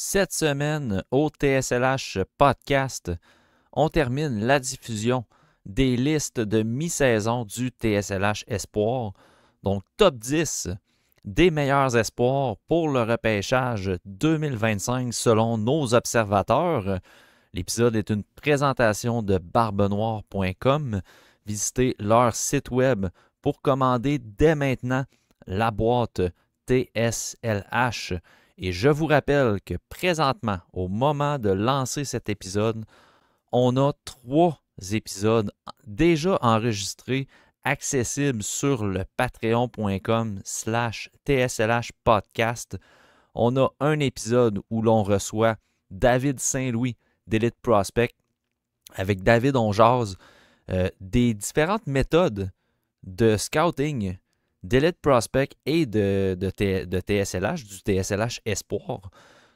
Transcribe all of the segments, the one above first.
Cette semaine, au TSLH Podcast, on termine la diffusion des listes de mi-saison du TSLH Espoir. Donc, top 10 des meilleurs espoirs pour le repêchage 2025 selon nos observateurs. L'épisode est une présentation de barbenoire.com. Visitez leur site web pour commander dès maintenant la boîte TSLH. Et je vous rappelle que présentement, au moment de lancer cet épisode, on a 3 épisodes déjà enregistrés, accessibles sur le patreon.com/TSLH podcast. On a un épisode où l'on reçoit David Saint-Louis d'Elite Prospect. Avec David, on jase des différentes méthodes de scouting d'Elite Prospect et de TSLH, du TSLH Espoir.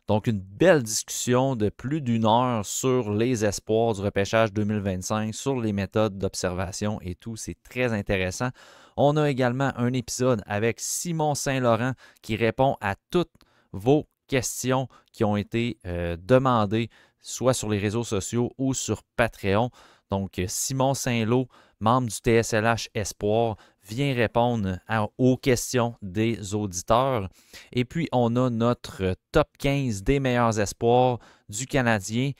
Donc, une belle discussion de plus d'une heure sur les espoirs du repêchage 2025, sur les méthodes d'observation et tout. C'est très intéressant. On a également un épisode avec Simon Saint-Laurent qui répond à toutes vos questions qui ont été demandées, soit sur les réseaux sociaux ou sur Patreon. Donc, Simon Saint-Lô, membre du TSLH Espoir, vient répondre aux questions des auditeurs. Et puis, on a notre top 15 des meilleurs espoirs du Canadien.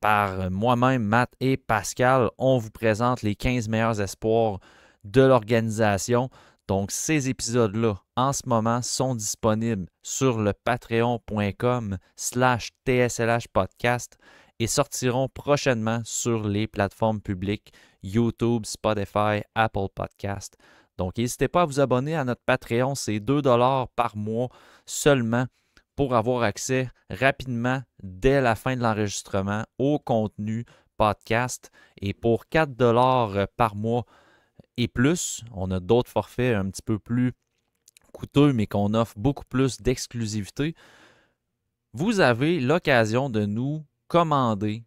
Par moi-même, Matt et Pascal, on vous présente les 15 meilleurs espoirs de l'organisation. Donc, ces épisodes-là, en ce moment, sont disponibles sur le patreon.com/TSLH podcast et sortiront prochainement sur les plateformes publiques YouTube, Spotify, Apple Podcast. Donc, n'hésitez pas à vous abonner à notre Patreon. C'est 2$ par mois seulement pour avoir accès rapidement, dès la fin de l'enregistrement, au contenu podcast. Et pour 4$ par mois et plus, on a d'autres forfaits un petit peu plus coûteux, mais qu'on offre beaucoup plus d'exclusivité. Vous avez l'occasion de nous commander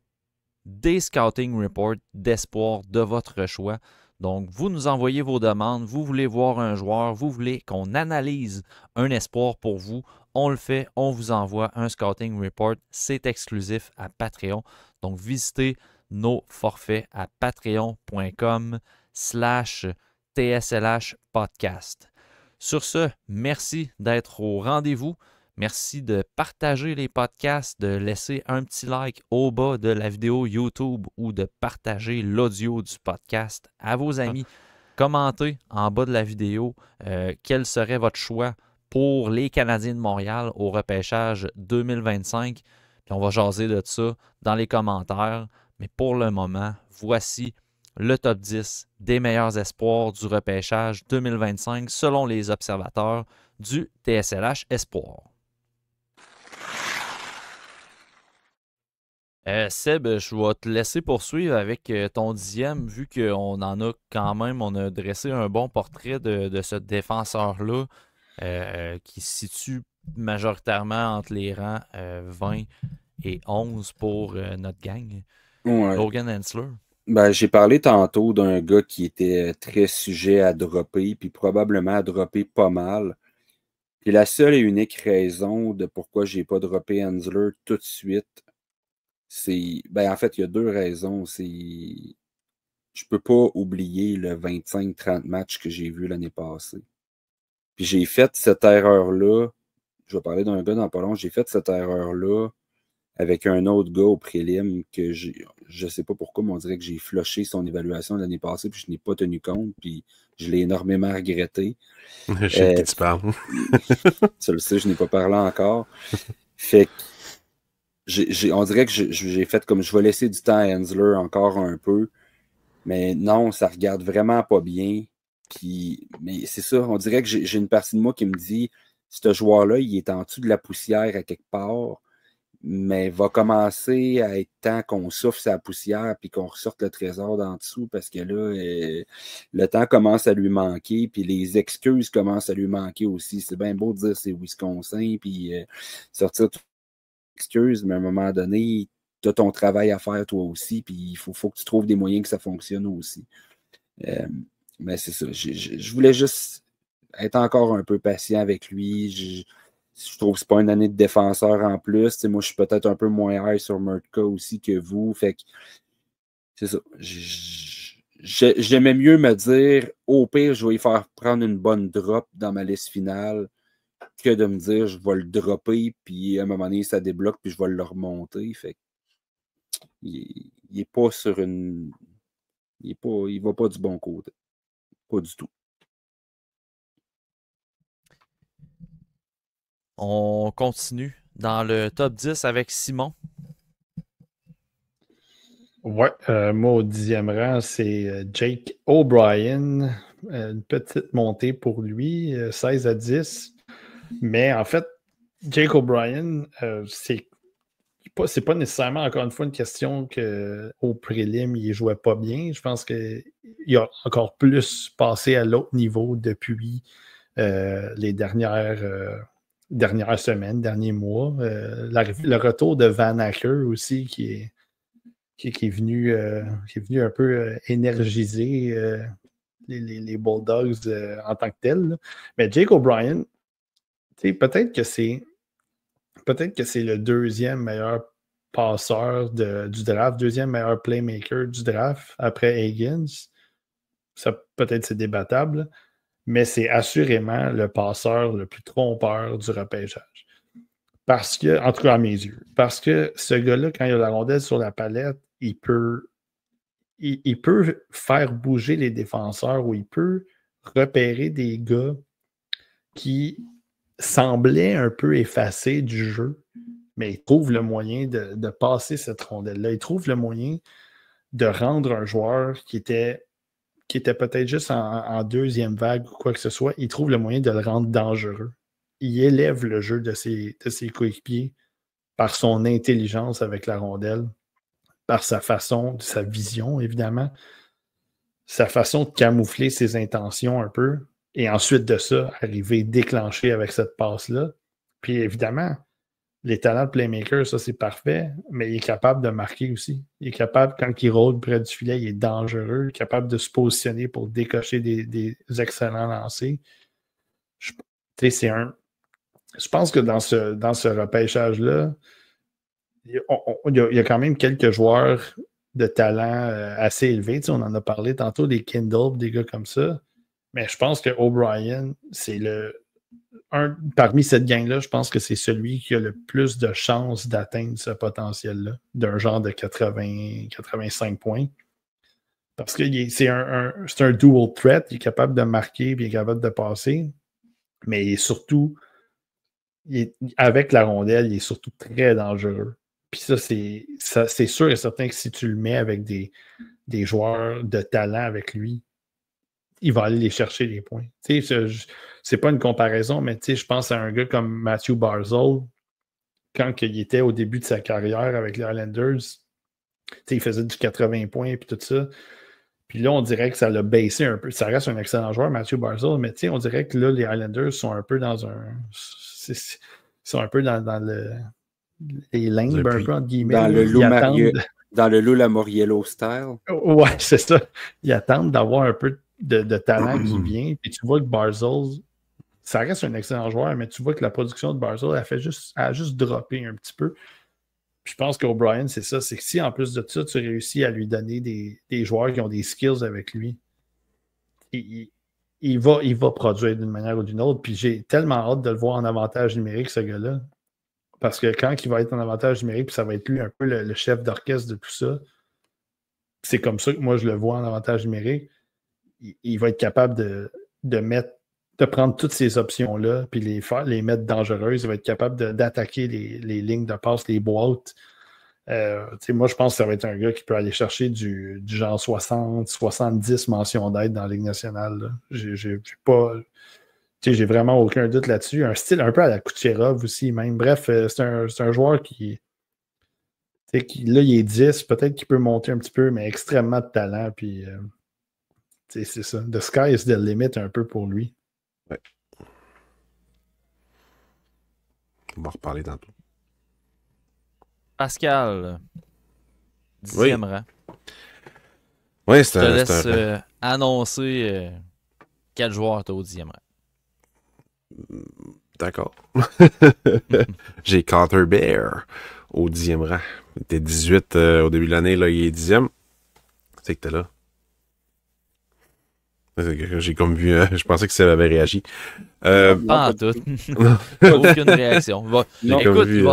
des scouting reports d'espoir de votre choix. Donc, vous nous envoyez vos demandes, vous voulez voir un joueur, vous voulez qu'on analyse un espoir pour vous, on le fait, on vous envoie un scouting report. C'est exclusif à Patreon. Donc, visitez nos forfaits à patreon.com/TSLH podcast. Sur ce, merci d'être au rendez-vous. Merci de partager les podcasts, de laisser un petit like au bas de la vidéo YouTube ou de partager l'audio du podcast à vos amis. Commentez en bas de la vidéo quel serait votre choix pour les Canadiens de Montréal au repêchage 2025. Puis on va jaser de ça dans les commentaires. Mais pour le moment, voici le top 10 des meilleurs espoirs du repêchage 2025 selon les observateurs du TSLH Espoir. Seb, je vais te laisser poursuivre avec ton 10e, vu qu'on en a quand même, on a dressé un bon portrait de ce défenseur-là qui se situe majoritairement entre les rangs 20 et 11 pour notre gang. Ouais. Logan Hensler. Ben, j'ai parlé tantôt d'un gars qui était très sujet à dropper, puis probablement à dropper pas mal. Puis la seule et unique raison de pourquoi j'ai pas droppé Hensler tout de suite, c'est. Ben, en fait, il y a deux raisons. Je peux pas oublier le 25-30 matchs que j'ai vu l'année passée. Puis j'ai fait cette erreur-là. Je vais parler d'un gars dans pas long. J'ai fait cette erreur-là avec un autre gars au prélim que je sais pas pourquoi, mais on dirait que j'ai flushé son évaluation l'année passée, puis je n'ai pas tenu compte, puis je l'ai énormément regretté. Je sais de qui tu parles. Tu le sais, je n'ai pas parlé encore. Fait que on dirait que j'ai fait comme je vais laisser du temps à Hensler encore un peu, mais non, ça regarde vraiment pas bien. Puis, mais c'est ça, on dirait que j'ai une partie de moi qui me dit, ce joueur-là, il est en dessous de la poussière à quelque part, mais va commencer à être temps qu'on souffle sa poussière puis qu'on ressorte le trésor d'en dessous parce que là, le temps commence à lui manquer puis les excuses commencent à lui manquer aussi. C'est bien beau de dire c'est Wisconsin puis sortir toutes les excuses, mais à un moment donné, tu as ton travail à faire toi aussi puis il faut que tu trouves des moyens que ça fonctionne aussi. Mais c'est ça. Je voulais juste être encore un peu patient avec lui. je trouve que c'est pas une année de défenseur en plus. T'sais, moi, je suis peut-être un peu moins high sur Murtka aussi que vous. Fait que c'est ça. J'aimais mieux me dire, au pire, je vais y faire prendre une bonne drop dans ma liste finale que de me dire, je vais le dropper, puis à un moment donné, ça débloque, puis je vais le remonter. Fait que il est pas sur une... Il va pas du bon côté. Pas du tout. On continue dans le top 10 avec Simon. Ouais, moi au 10e rang, c'est Jake O'Brien. Une petite montée pour lui, 16 à 10. Mais en fait, Jake O'Brien, c'est pas nécessairement, encore une fois, une question qu'au prélim, il jouait pas bien. Je pense qu'il a encore plus passé à l'autre niveau depuis les dernières semaines, derniers mois. Le retour de Van Acker aussi, qui est venu un peu énergiser les Bulldogs en tant que tel. Là. Mais Jake O'Brien, peut-être que c'est le deuxième meilleur passeur du draft, deuxième meilleur playmaker du draft après Higgins. Ça, peut-être, c'est débattable, mais c'est assurément le passeur le plus trompeur du repêchage. Parce que, en tout cas à mes yeux, parce que ce gars-là, quand il a la rondelle sur la palette, il peut faire bouger les défenseurs ou il peut repérer des gars qui semblaient un peu effacés du jeu, mais il trouve le moyen de passer cette rondelle-là. Il trouve le moyen de rendre un joueur qui était peut-être juste en deuxième vague ou quoi que ce soit, il trouve le moyen de le rendre dangereux. Il élève le jeu de ses coéquipiers par son intelligence avec la rondelle, par sa façon, sa vision, évidemment, sa façon de camoufler ses intentions un peu, et ensuite de ça, arriver déclenché avec cette passe-là. Puis évidemment, les talents de playmaker, ça c'est parfait, mais il est capable de marquer aussi. Il est capable, quand il rôde près du filet, il est dangereux, il est capable de se positionner pour décocher des excellents lancers. Je pense que dans ce repêchage-là, il y a quand même quelques joueurs de talent assez élevés. On en a parlé tantôt, des Kindle, des gars comme ça. Mais je pense que O'Brien, c'est parmi cette gang-là, je pense que c'est celui qui a le plus de chances d'atteindre ce potentiel-là, d'un genre de 80-85 points. Parce que c'est un dual threat, il est capable de marquer, puis il est capable de passer, mais il est surtout, avec la rondelle, il est surtout très dangereux. Puis ça, c'est sûr et certain que si tu le mets avec des joueurs de talent avec lui, il va aller les chercher les points. C'est pas une comparaison, mais je pense à un gars comme Matthew Barzal, quand il était au début de sa carrière avec les Islanders, il faisait du 80 points et tout ça. Puis là, on dirait que ça l'a baissé un peu. Ça reste un excellent joueur, Matthew Barzal, mais on dirait que là, les Islanders sont un peu dans les limbes, un peu entre guillemets. Dans le Lou Lamoriello style. Ouais, c'est ça. Ils attendent d'avoir un peu de talent qui vient. Puis tu vois que Barzal, ça reste un excellent joueur, mais tu vois que la production de Barzal a juste droppé un petit peu. Puis je pense qu'O'Brien, c'est ça. C'est que si en plus de ça, tu réussis à lui donner des joueurs qui ont des skills avec lui, il va produire d'une manière ou d'une autre. Puis j'ai tellement hâte de le voir en avantage numérique, ce gars-là. Parce que quand il va être en avantage numérique, puis ça va être lui un peu le chef d'orchestre de tout ça, c'est comme ça que moi je le vois en avantage numérique. Il va être capable de prendre toutes ces options-là, puis les mettre dangereuses. Il va être capable d'attaquer les lignes de passe, les boîtes. Moi, je pense que ça va être un gars qui peut aller chercher du genre 60, 70 mentions d'aide dans la Ligue nationale. J'ai vraiment aucun doute là-dessus. Un style un peu à la Kucherov aussi, même. Bref, c'est un joueur qui, là, il est 10, peut-être qu'il peut monter un petit peu, mais extrêmement de talent. Puis, c'est ça. The sky is the limit un peu pour lui. Ouais. On va en reparler tantôt. Pascal, 10e rang. Oui, Je te laisse annoncer quel joueur tu as au 10e rang. D'accord. J'ai Carter Bear au 10e rang. Il était 18 au début de l'année, là, il est 10e. C'est que t'es là. J'ai comme vu, je pensais que ça avait réagi. Pas en tout. Aucune réaction. Non. Écoute, vu, il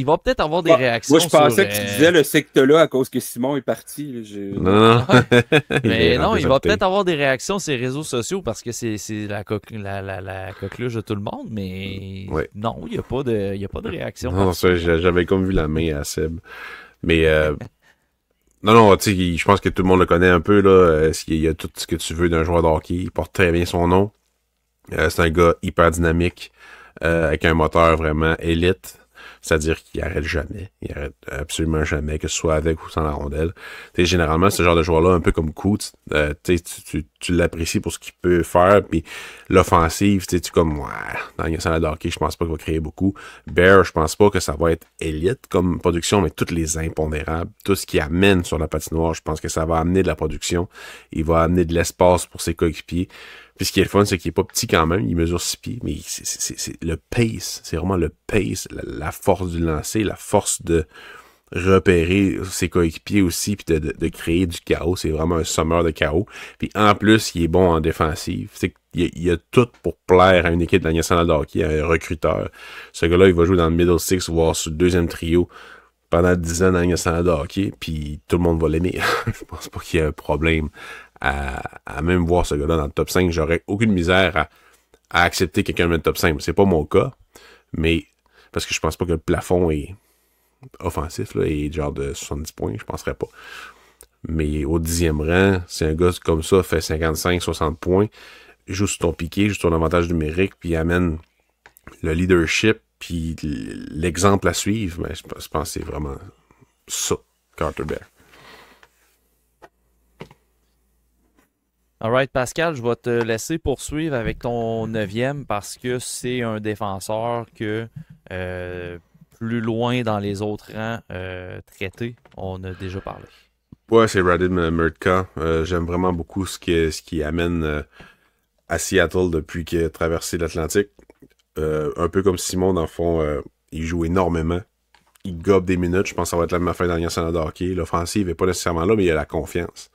va peut-être avoir des réactions. Moi, je pensais sur, que tu disais le secte-là à cause que Simon est parti. Là, Non. Mais non, il va Désolé. peut-être avoir des réactions sur les réseaux sociaux parce que c'est la coqueluche de tout le monde, mais Ouais. non, il n'y a pas de réaction. Non, ça, j'avais comme vu la main à Seb. Mais non, tu sais, je pense que tout le monde le connaît un peu, là. Il y a tout ce que tu veux d'un joueur de hockey. Il porte très bien son nom. C'est un gars hyper dynamique, avec un moteur vraiment élite. C'est-à-dire qu'il arrête jamais. Il arrête absolument jamais, que ce soit avec ou sans la rondelle. Tu sais, généralement, ce genre de joueur-là, un peu comme Coots, tu l'apprécies pour ce qu'il peut faire, puis l'offensive, tu comme, ouais, dans la salle de hockey, je pense pas qu'il va créer beaucoup. Bear, je pense pas que ça va être élite comme production, mais toutes les impondérables, tout ce qui amène sur la patinoire, je pense que ça va amener de la production. Il va amener de l'espace pour ses coéquipiers. Puis ce qui est le fun, c'est qu'il est pas petit quand même, il mesure 6 pieds, mais c'est le pace, c'est vraiment le pace, la force du lancer, la force de repérer ses coéquipiers aussi, puis de créer du chaos, c'est vraiment un sommeur de chaos. Puis en plus, il est bon en défensive, il a tout pour plaire à une équipe de la nationale de hockey, à un recruteur. Ce gars-là, il va jouer dans le middle six, voire sur le deuxième trio, pendant 10 ans dans la nationale de hockey, puis tout le monde va l'aimer. Je pense pas qu'il y ait un problème à même voir ce gars-là dans le top 5. J'aurais aucune misère à accepter quelqu'un de le top 5. C'est pas mon cas, mais parce que je pense pas que le plafond est offensif, là, et genre de 70 points, je penserais pas. Mais au 10e rang, si un gars comme ça fait 55-60 points, joue sur ton piqué, joue sur ton avantage numérique, puis amène le leadership, puis l'exemple à suivre, ben, je pense que c'est vraiment ça, Carter Bear. Alright, Pascal, je vais te laisser poursuivre avec ton 9e parce que c'est un défenseur que plus loin dans les autres rangs traités, on a déjà parlé. Ouais, c'est Radim Murtka. J'aime vraiment beaucoup ce qui amène à Seattle depuis qu'il a traversé l'Atlantique. Un peu comme Simon, dans le fond, il joue énormément. Il gobe des minutes. Je pense que ça va être la même affaire dans l'Union de hockey. L'offensive n'est pas nécessairement là, mais il a la confiance.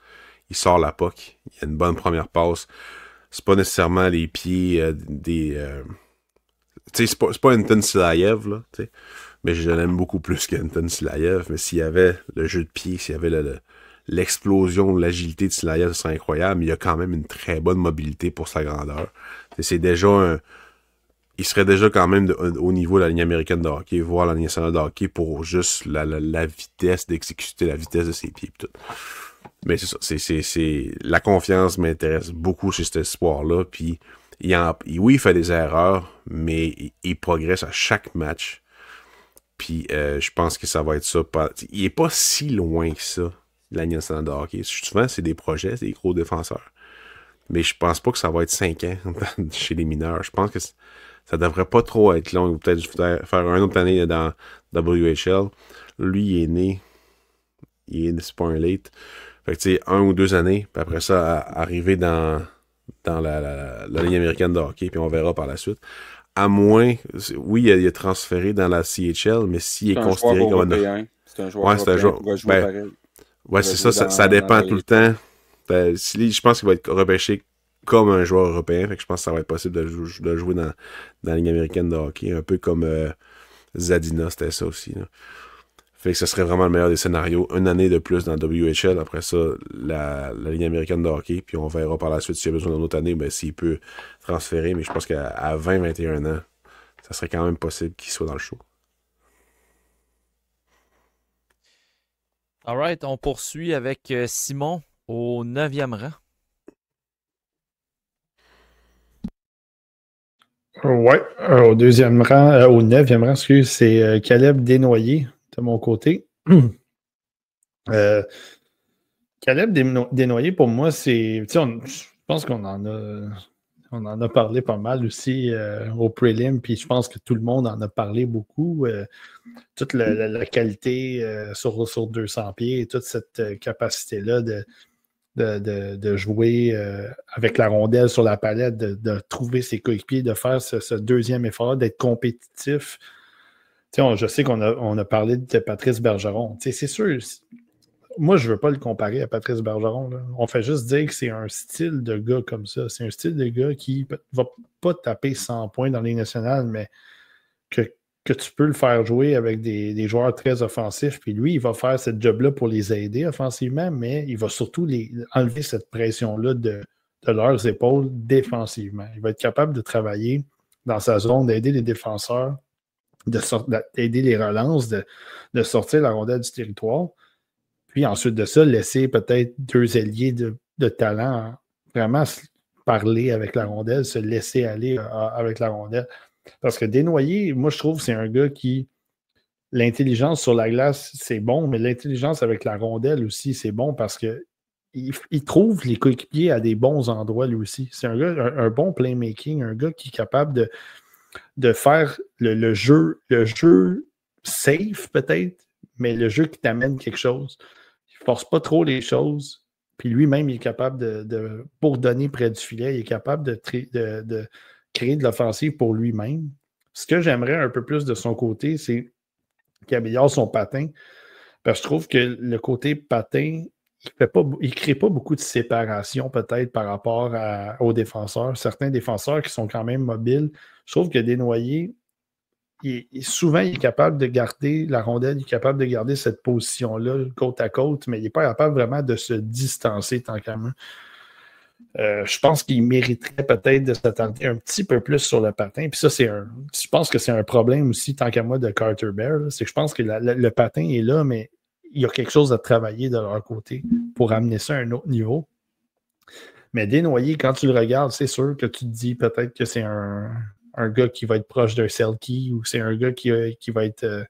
Il sort la puck. Il a une bonne première passe. C'est pas nécessairement les pieds des... Tu sais, c'est pas Anton Silayev, là, tu sais. Mais je l'aime beaucoup plus qu'Anton Silayev. Mais s'il y avait le jeu de pied, s'il y avait l'explosion de l'agilité de Silayev, ce serait incroyable. Mais il a quand même une très bonne mobilité pour sa grandeur. C'est déjà il serait déjà quand même au niveau de la ligne américaine de hockey, voire la ligne nationale de hockey pour juste la vitesse d'exécuter, la vitesse de ses pieds et tout. Mais c'est ça, la confiance m'intéresse beaucoup chez cet espoir-là. Puis oui, il fait des erreurs, mais il progresse à chaque match. Puis je pense que ça va être ça. Il est pas si loin que ça, la ligne nationale de hockey. Souvent, c'est des projets, c'est des gros défenseurs. Mais je pense pas que ça va être 5 ans chez les mineurs. Je pense que ça devrait pas trop être long. Ou peut-être faire une autre année dans WHL. Lui, il est c'est pas un late. Fait que tu sais, 1 ou 2 années, puis après ça, arriver dans la ligne américaine de hockey, puis on verra par la suite. À moins, oui, il a transféré dans la CHL, mais s'il est considéré comme un... C'est un joueur européen qui va jouer pareil. Ouais, c'est ça dépend tout le temps. Je pense qu'il va être repêché comme un joueur européen, fait que je pense que ça va être possible de jouer dans la ligne américaine de hockey, un peu comme Zadina, c'était ça aussi, là. Fait que ce serait vraiment le meilleur des scénarios. Une année de plus dans WHL, après ça, la ligne américaine de hockey, puis on verra par la suite s'il y a besoin d'une autre année, ben, s'il peut transférer, mais je pense qu'à 20-21 ans, ça serait quand même possible qu'il soit dans le show. Alright, on poursuit avec Simon au 9e rang. Ouais, au 2e rang, au 9e rang, excuse, c'est Caleb Desnoyers de mon côté. Caleb Desnoyers, pour moi, c'est. Je pense qu'on en a parlé pas mal aussi au prelim, puis je pense que tout le monde en a parlé beaucoup. Toute la qualité sur 200 pieds et toute cette capacité-là de jouer avec la rondelle sur la palette, de trouver ses coéquipiers, de faire ce deuxième effort, d'être compétitif. Je sais qu'on a parlé de Patrice Bergeron. C'est sûr, moi, je ne veux pas le comparer à Patrice Bergeron. Là. On fait juste dire que c'est un style de gars comme ça. C'est un style de gars qui ne va pas taper 100 points dans les nationales, mais que tu peux le faire jouer avec des joueurs très offensifs. Puis lui, il va faire ce job-là pour les aider offensivement, mais il va surtout enlever cette pression-là de leurs épaules défensivement. Il va être capable de travailler dans sa zone, d'aider les défenseurs, d'aider les relances, de sortir la rondelle du territoire. Puis ensuite de ça, laisser peut-être deux ailiers de talent vraiment parler avec la rondelle, se laisser aller avec la rondelle. Parce que Desnoyers, moi, je trouve que c'est un gars qui... L'intelligence sur la glace, c'est bon, mais l'intelligence avec la rondelle aussi, c'est bon parce que il trouve les coéquipiers à des bons endroits, lui aussi. C'est un gars, un bon playmaking, un gars qui est capable de faire le jeu safe, peut-être, mais le jeu qui t'amène quelque chose. Il ne force pas trop les choses. Puis lui-même, il est capable de bourdonner près du filet. Il est capable de créer de l'offensive pour lui-même. Ce que j'aimerais un peu plus de son côté, c'est qu'il améliore son patin. Parce que je trouve que le côté patin, il ne crée pas beaucoup de séparation peut-être par rapport aux défenseurs. Certains défenseurs qui sont quand même mobiles. Je trouve que Desnoyers, souvent, il est capable de garder la rondelle, il est capable de garder cette position-là côte à côte, mais il n'est pas capable vraiment de se distancer tant qu'à moi. Je pense qu'il mériterait peut-être de s'attarder un petit peu plus sur le patin. Puis ça, je pense que c'est un problème aussi, tant qu'à moi, de Carter Bear. C'est que je pense que le patin est là, mais il y a quelque chose à travailler de leur côté pour amener ça à un autre niveau. Mais Desnoyers, quand tu le regardes, c'est sûr que tu te dis peut-être que c'est un gars qui va être proche d'un Selke ou c'est un gars qui va être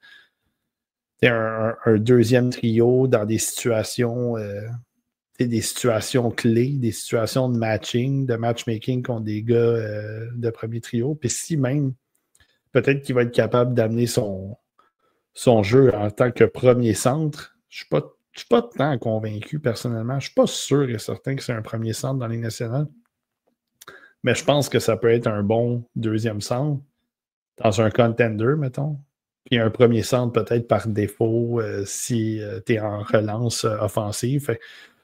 un deuxième trio dans des situations... des situations clés, des situations de matching, de matchmaking contre des gars de premier trio. Puis si même, peut-être qu'il va être capable d'amener son jeu en tant que premier centre, je ne suis pas tant convaincu personnellement. Je ne suis pas sûr et certain que c'est un premier centre dans les nationales. Mais je pense que ça peut être un bon deuxième centre dans un contender, mettons. Puis un premier centre peut-être par défaut si tu es en relance offensive. Fait,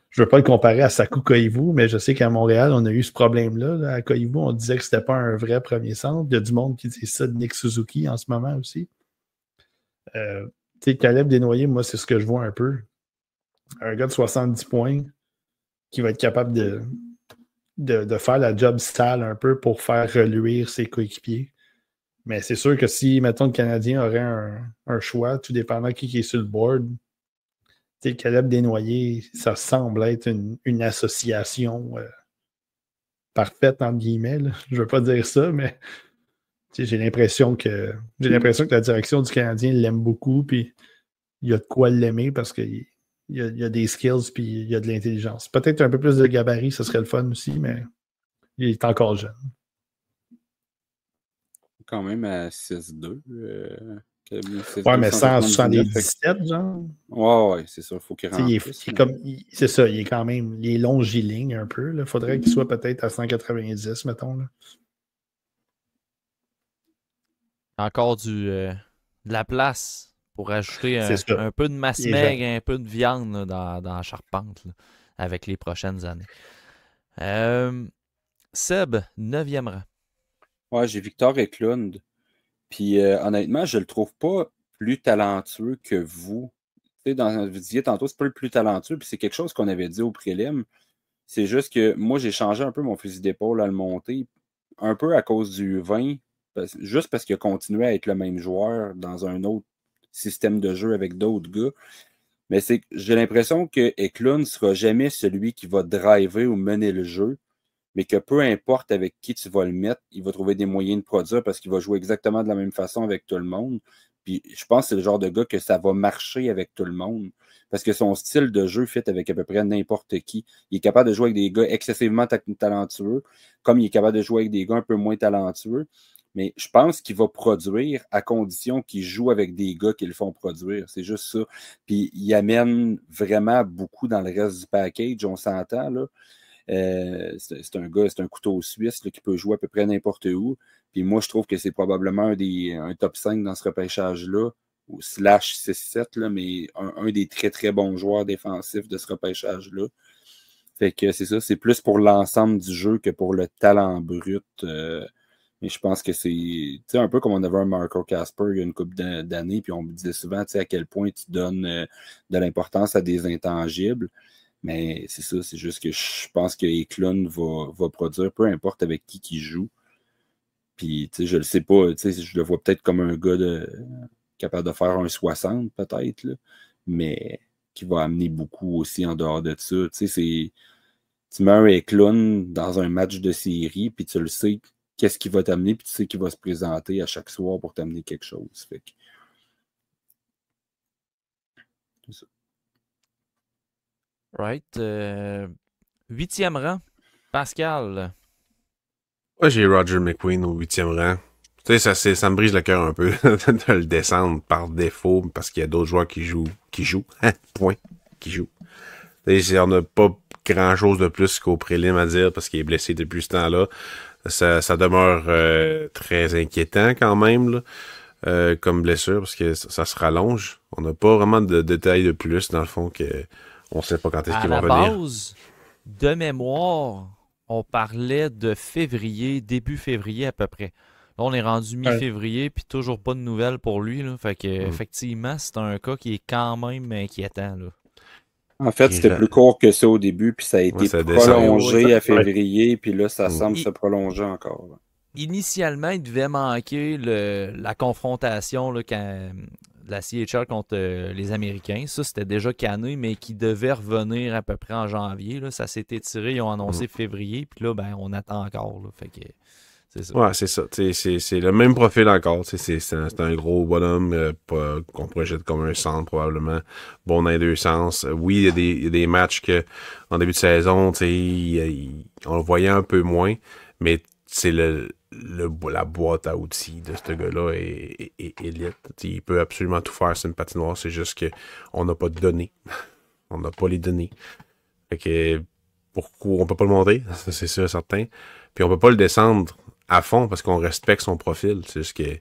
je ne veux pas le comparer à Saku Koivu, mais je sais qu'à Montréal, on a eu ce problème-là. Là. À Koivu, on disait que ce n'était pas un vrai premier centre. Il y a du monde qui dit ça de Nick Suzuki en ce moment aussi. Caleb Desnoyers, moi, c'est ce que je vois un peu. Un gars de 70 points qui va être capable de faire la job sale un peu pour faire reluire ses coéquipiers. Mais c'est sûr que si, mettons, le Canadien aurait un choix, tout dépendant qui est sur le board, Caleb Desnoyers, ça semble être une association parfaite, entre guillemets. Là. Je ne veux pas dire ça, mais j'ai l'impression que la direction du Canadien l'aime beaucoup, puis il y a de quoi l'aimer parce qu'il y a des skills, puis il y a de l'intelligence. Peut-être un peu plus de gabarit, ce serait le fun aussi, mais il est encore jeune. Quand même à 6-2. Ouais, mais sans 77, genre. Ouais, c'est ça. Il faut qu'il c'est ça, il est quand même. Il est longiligne un peu. Il faudrait qu'il soit peut-être à 190, mettons. Là. Encore de la place pour ajouter un peu de masse maigre, un peu de viande là, dans la charpente là, avec les prochaines années. Seb, 9e rang. Ouais, j'ai Victor Eklund. Puis honnêtement, je le trouve pas plus talentueux que vous. Tu sais, vous disiez tantôt, c'est pas le plus talentueux, puis c'est quelque chose qu'on avait dit au prélim. C'est juste que moi, j'ai changé un peu mon fusil d'épaule à le monter, un peu à cause du 20, juste parce qu'il a continué à être le même joueur dans un autre système de jeu avec d'autres gars. Mais j'ai l'impression que Eklund ne sera jamais celui qui va driver ou mener le jeu, mais que peu importe avec qui tu vas le mettre, il va trouver des moyens de produire parce qu'il va jouer exactement de la même façon avec tout le monde. Puis je pense que c'est le genre de gars que ça va marcher avec tout le monde parce que son style de jeu fit avec à peu près n'importe qui. Il est capable de jouer avec des gars excessivement talentueux, comme il est capable de jouer avec des gars un peu moins talentueux. Mais je pense qu'il va produire à condition qu'il joue avec des gars qui le font produire. C'est juste ça. Puis il amène vraiment beaucoup dans le reste du package, on s'entend, là. C'est un gars, c'est un couteau suisse là, qui peut jouer à peu près n'importe où. Puis moi, je trouve que c'est probablement un top 5 dans ce repêchage-là, ou slash 6-7, là, mais un des très, très bons joueurs défensifs de ce repêchage-là. Fait que c'est ça, c'est plus pour l'ensemble du jeu que pour le talent brut. Mais je pense que c'est un peu comme on avait un Marco Casper il y a une couple d'années, puis on me disait souvent à quel point tu donnes de l'importance à des intangibles. Mais c'est ça, c'est juste que je pense que Eklund va produire, peu importe avec qui joue. Puis, je le sais pas, je le vois peut-être comme un gars capable de faire un 60 peut-être, là, mais qui va amener beaucoup aussi en dehors de ça. Tu mets un Eklund dans un match de série, puis tu le sais qu'est-ce qu'il va t'amener, puis tu sais qu'il va se présenter à chaque soir pour t'amener quelque chose. Fait que... C'est ça. Right. 8e rang, Pascal. Moi, j'ai Roger McQueen au 8e rang. Tu sais, ça me brise le cœur un peu de le descendre par défaut parce qu'il y a d'autres joueurs qui jouent. Point. Qui jouent. On n'a pas grand-chose de plus qu'au prélim à dire parce qu'il est blessé depuis ce temps-là. Ça demeure très inquiétant quand même là, comme blessure parce que ça se rallonge. On n'a pas vraiment de détails de plus dans le fond que on sait pas quand est-ce qu'il va revenir. À la base, de mémoire, on parlait de février, début février à peu près. Là, on est rendu mi-février, puis toujours pas de nouvelles pour lui. Là. Fait que, effectivement, c'est un cas qui est quand même inquiétant. Là. En fait, c'était plus court que ça au début, puis ça a été prolongé à février, puis là, ça semble se prolonger encore. Là. Initialement, il devait manquer la confrontation là, de la CHL contre les Américains. Ça, c'était déjà canné, mais qui devait revenir à peu près en janvier. Là. Ça s'est étiré, ils ont annoncé février, puis là, ben, on attend encore. Là. Fait que, c'est ça. Ouais, c'est ça. C'est le même profil encore. C'est un gros bonhomme qu'on projette comme un centre, probablement. Bon dans les deux sens. Oui, il y a des matchs que en début de saison, on le voyait un peu moins, mais c'est la boîte à outils de ce gars-là est élite. Il peut absolument tout faire sur une patinoire. C'est juste qu'on n'a pas de données. On n'a pas les données. Fait que pourquoi on peut pas le montrer, c'est sûr, certain. Puis on peut pas le descendre à fond parce qu'on respecte son profil. C'est juste que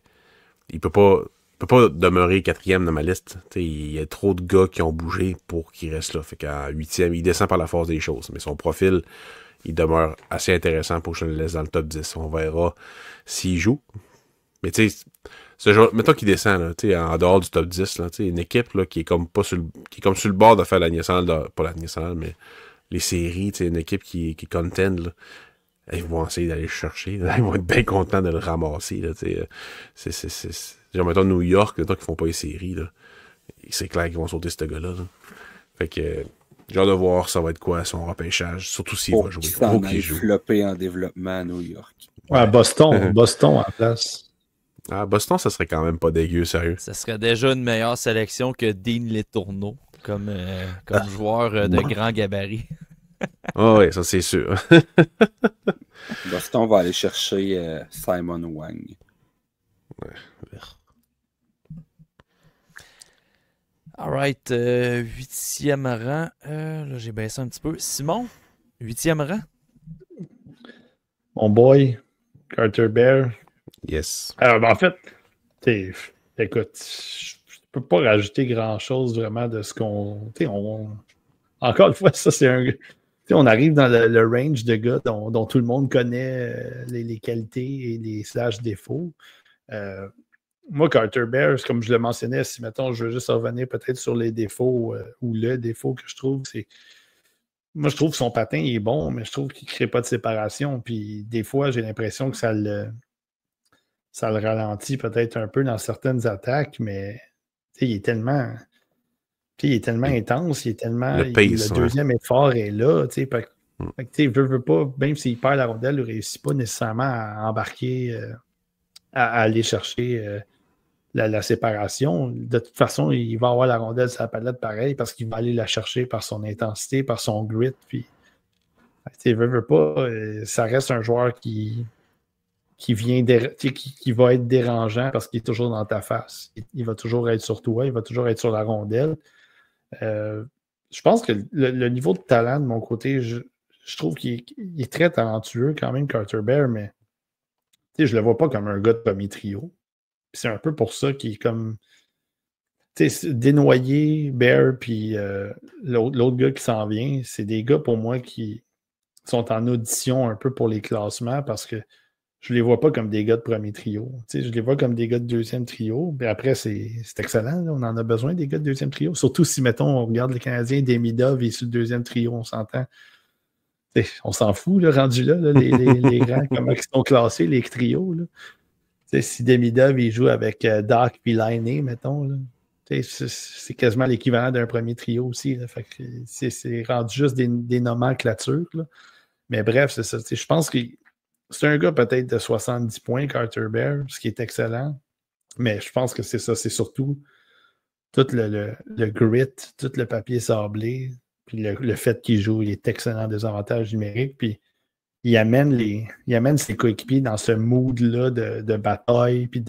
il peut pas demeurer 4e dans ma liste. Il y a trop de gars qui ont bougé pour qu'il reste là. Fait qu'à 8e, il descend par la force des choses. Mais son profil, il demeure assez intéressant pour que je le laisse dans le top 10. On verra s'il joue. Mais tu sais, mettons qu'il descend là, en dehors du top 10, là, une équipe là, qui est comme pas sur le bord de faire la nationale, pas la nationale, mais les séries, une équipe qui contend, là, ils vont essayer d'aller le chercher. Là, ils vont être bien contents de le ramasser. Là, genre, mettons New York, mettons qu'ils font pas les séries. Là, c'est clair qu'ils vont sauter ce gars-là. Là. Fait que j'ai hâte de voir ça va être quoi son repêchage. Surtout s'il va jouer. Faut qu'il joue. Floppé en développement à New York. Ouais, Boston en place. Ah, Boston, ça serait quand même pas dégueu, sérieux. Ça serait déjà une meilleure sélection que Dean Letourneau comme joueur de grand gabarit. Ah oui, ça c'est sûr. Boston va aller chercher Simon Wang. Ouais. Alright, 8e rang. Là, j'ai baissé un petit peu. Simon, 8e rang. Mon boy, Carter Bear. Yes. En fait, écoute, je peux pas rajouter grand-chose vraiment de ce qu'on... Encore une fois, ça, c'est un... On arrive dans le range de gars dont tout le monde connaît les qualités et les défauts. Moi, Carter Bear, comme je le mentionnais, si mettons, je veux juste revenir peut-être sur les défauts ou le défaut que je trouve, c'est. Moi, je trouve que son patin est bon, mais je trouve qu'il ne crée pas de séparation. Puis des fois, j'ai l'impression que ça le ralentit peut-être un peu dans certaines attaques, mais il est tellement. Il est tellement intense, il est tellement. Le deuxième effort est là. Veut pas, même s'il perd la rondelle, il ne réussit pas nécessairement à embarquer, à aller chercher la séparation. De toute façon, il va avoir la rondelle sur la palette pareil parce qu'il va aller la chercher par son intensité, par son grit. Puis, veut pas, ça reste un joueur qui qui va être dérangeant parce qu'il est toujours dans ta face. Il va toujours être sur toi, il va toujours être sur la rondelle. Je pense que le niveau de talent de mon côté, je trouve qu'il est très talentueux quand même, Carter Bear, mais je ne le vois pas comme un gars de premier trio. C'est un peu pour ça qu'il est comme dénoyé, Bear, puis l'autre gars qui s'en vient, c'est des gars pour moi qui sont en audition un peu pour les classements parce que je les vois pas comme des gars de premier trio. Je les vois comme des gars de deuxième trio. Puis après, c'est excellent. Là. On en a besoin des gars de deuxième trio. Surtout si, mettons, on regarde le Canadien, Demidov est sur le deuxième trio, on s'entend. On s'en fout, là, rendu là, les grands, comment ils sont classés, les trios. Là. Si Demidov il joue avec Doc et Laine, mettons, là, c'est quasiment l'équivalent d'un premier trio aussi. Là. Fait que c'est rendu juste des nomenclatures. Là. Mais bref, c'est ça. Je pense que c'est un gars peut-être de 70 points, Carter Bear, ce qui est excellent. Mais je pense que c'est ça. C'est surtout tout le grit, tout le papier sablé, puis le fait qu'il joue, il est excellent des avantages numériques. Puis il amène ses coéquipiers dans ce mood-là de bataille. Puis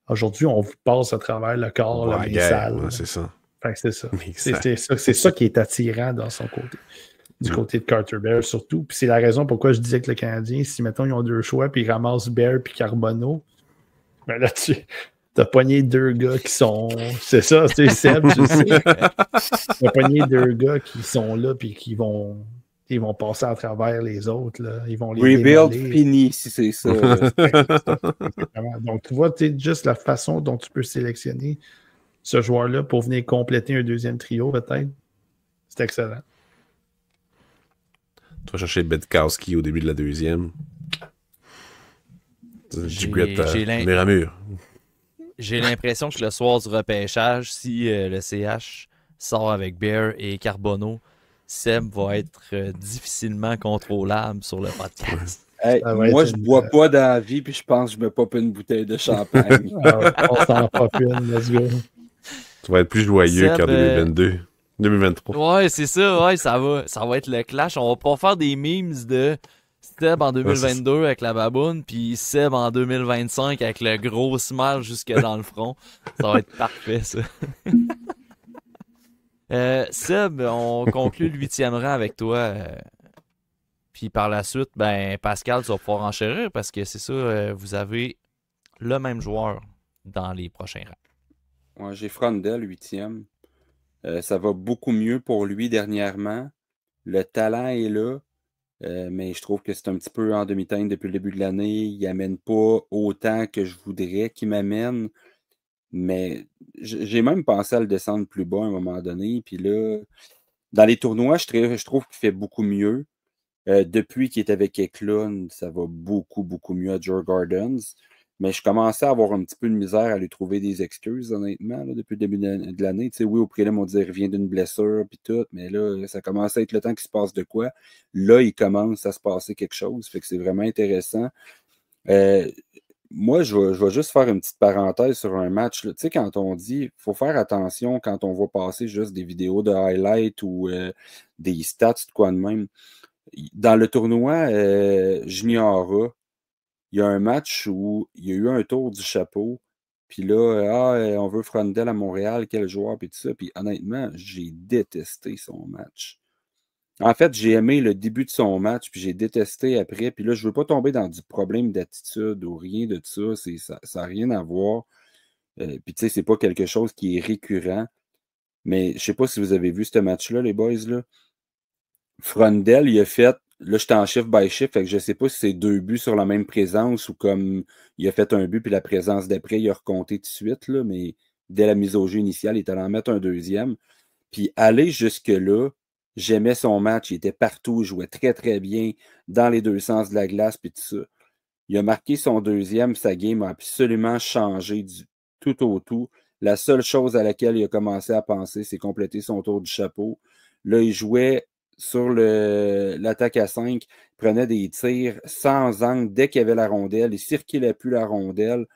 aujourd'hui, on vous passe à travers le corps, le main sale. Ouais, c'est ça. Fait que c'est ça. C'est ça qui est attirant dans son côté. Du côté de Carter Bear surtout. Puis c'est la raison pourquoi je disais que le Canadien, si mettons ils ont deux choix, puis ils ramassent Bear puis Carbonneau, ben là, t'as pogné deux gars qui sont. C'est ça, tu sais, Seb, tu sais. T'as pogné deux gars qui sont là puis qui vont. Ils vont passer à travers les autres. Là. Ils vont les Rebuild démolir. fini, si c'est ça. Donc, tu vois, juste la façon dont tu peux sélectionner ce joueur-là pour venir compléter un deuxième trio, peut-être. C'est excellent. Tu vas chercher Bedkowski au début de la deuxième. Mur à mur. J'ai l'impression que le soir du repêchage, si le CH sort avec Bear et Carbonneau, Seb va être difficilement contrôlable sur le podcast. Hey, moi, je bois pas dans la vie, puis je pense que je me pop une bouteille de champagne. On s'en pop une, let's go. Tu vas être plus joyeux qu'en 2022. 2023. Ouais, c'est ça, ouais, ça va être le clash. On va pas faire des memes de Seb en 2022 avec la baboune, puis Seb en 2025 avec le gros smile jusque dans le front. Ça va être parfait, ça. Seb, on conclut le 8e rang avec toi. Puis par la suite, ben Pascal, tu vas pouvoir enchérir parce que c'est ça, vous avez le même joueur dans les prochains rangs. Ouais, j'ai Frondel, 8e. Ça va beaucoup mieux pour lui dernièrement. Le talent est là, mais je trouve que c'est un petit peu en demi-teinte depuis le début de l'année. Il n'amène pas autant que je voudrais qu'il m'amène. Mais j'ai même pensé à le descendre plus bas à un moment donné. Puis là, dans les tournois, je trouve qu'il fait beaucoup mieux. Depuis qu'il est avec Eklund, ça va beaucoup, beaucoup mieux à Djurgårdens Gardens. Mais je commençais à avoir un petit peu de misère à lui trouver des excuses, honnêtement, là, depuis le début de l'année. Tu sais, oui, au prélim, on disait qu'il revient d'une blessure, puis tout, mais là, ça commence à être le temps qu'il se passe de quoi. Là, il commence à se passer quelque chose, fait que c'est vraiment intéressant. Moi, je vais juste faire une petite parenthèse sur un match. Tu sais, quand on dit, il faut faire attention quand on va passer juste des vidéos de highlights ou des stats, de quoi de même. Dans le tournoi Junior A, il y a un match où il y a eu un tour du chapeau. Puis là, on veut Frondel à Montréal, quel joueur, puis tout ça. Puis honnêtement, j'ai détesté son match. En fait, j'ai aimé le début de son match, puis j'ai détesté après. Puis là, je ne veux pas tomber dans du problème d'attitude ou rien de ça. Ça n'a rien à voir. Puis tu sais, c'est pas quelque chose qui est récurrent. Mais je ne sais pas si vous avez vu ce match-là, les boys, là. Frondel, il a fait, là, j'étais en shift by shift, fait que je ne sais pas si c'est 2 buts sur la même présence ou comme il a fait un but, puis la présence d'après, il a recompté tout de suite, là, mais dès la mise au jeu initiale, il est allé en mettre un deuxième. Puis aller jusque-là, j'aimais son match, il était partout, il jouait très, très bien dans les deux sens de la glace, puis tout ça. Il a marqué son deuxième, sa game a absolument changé du tout au tout. La seule chose à laquelle il a commencé à penser, c'est compléter son tour du chapeau. Là, il jouait sur l'attaque à 5, il prenait des tirs sans angle dès qu'il y avait la rondelle, il ne circulait plus la rondelle.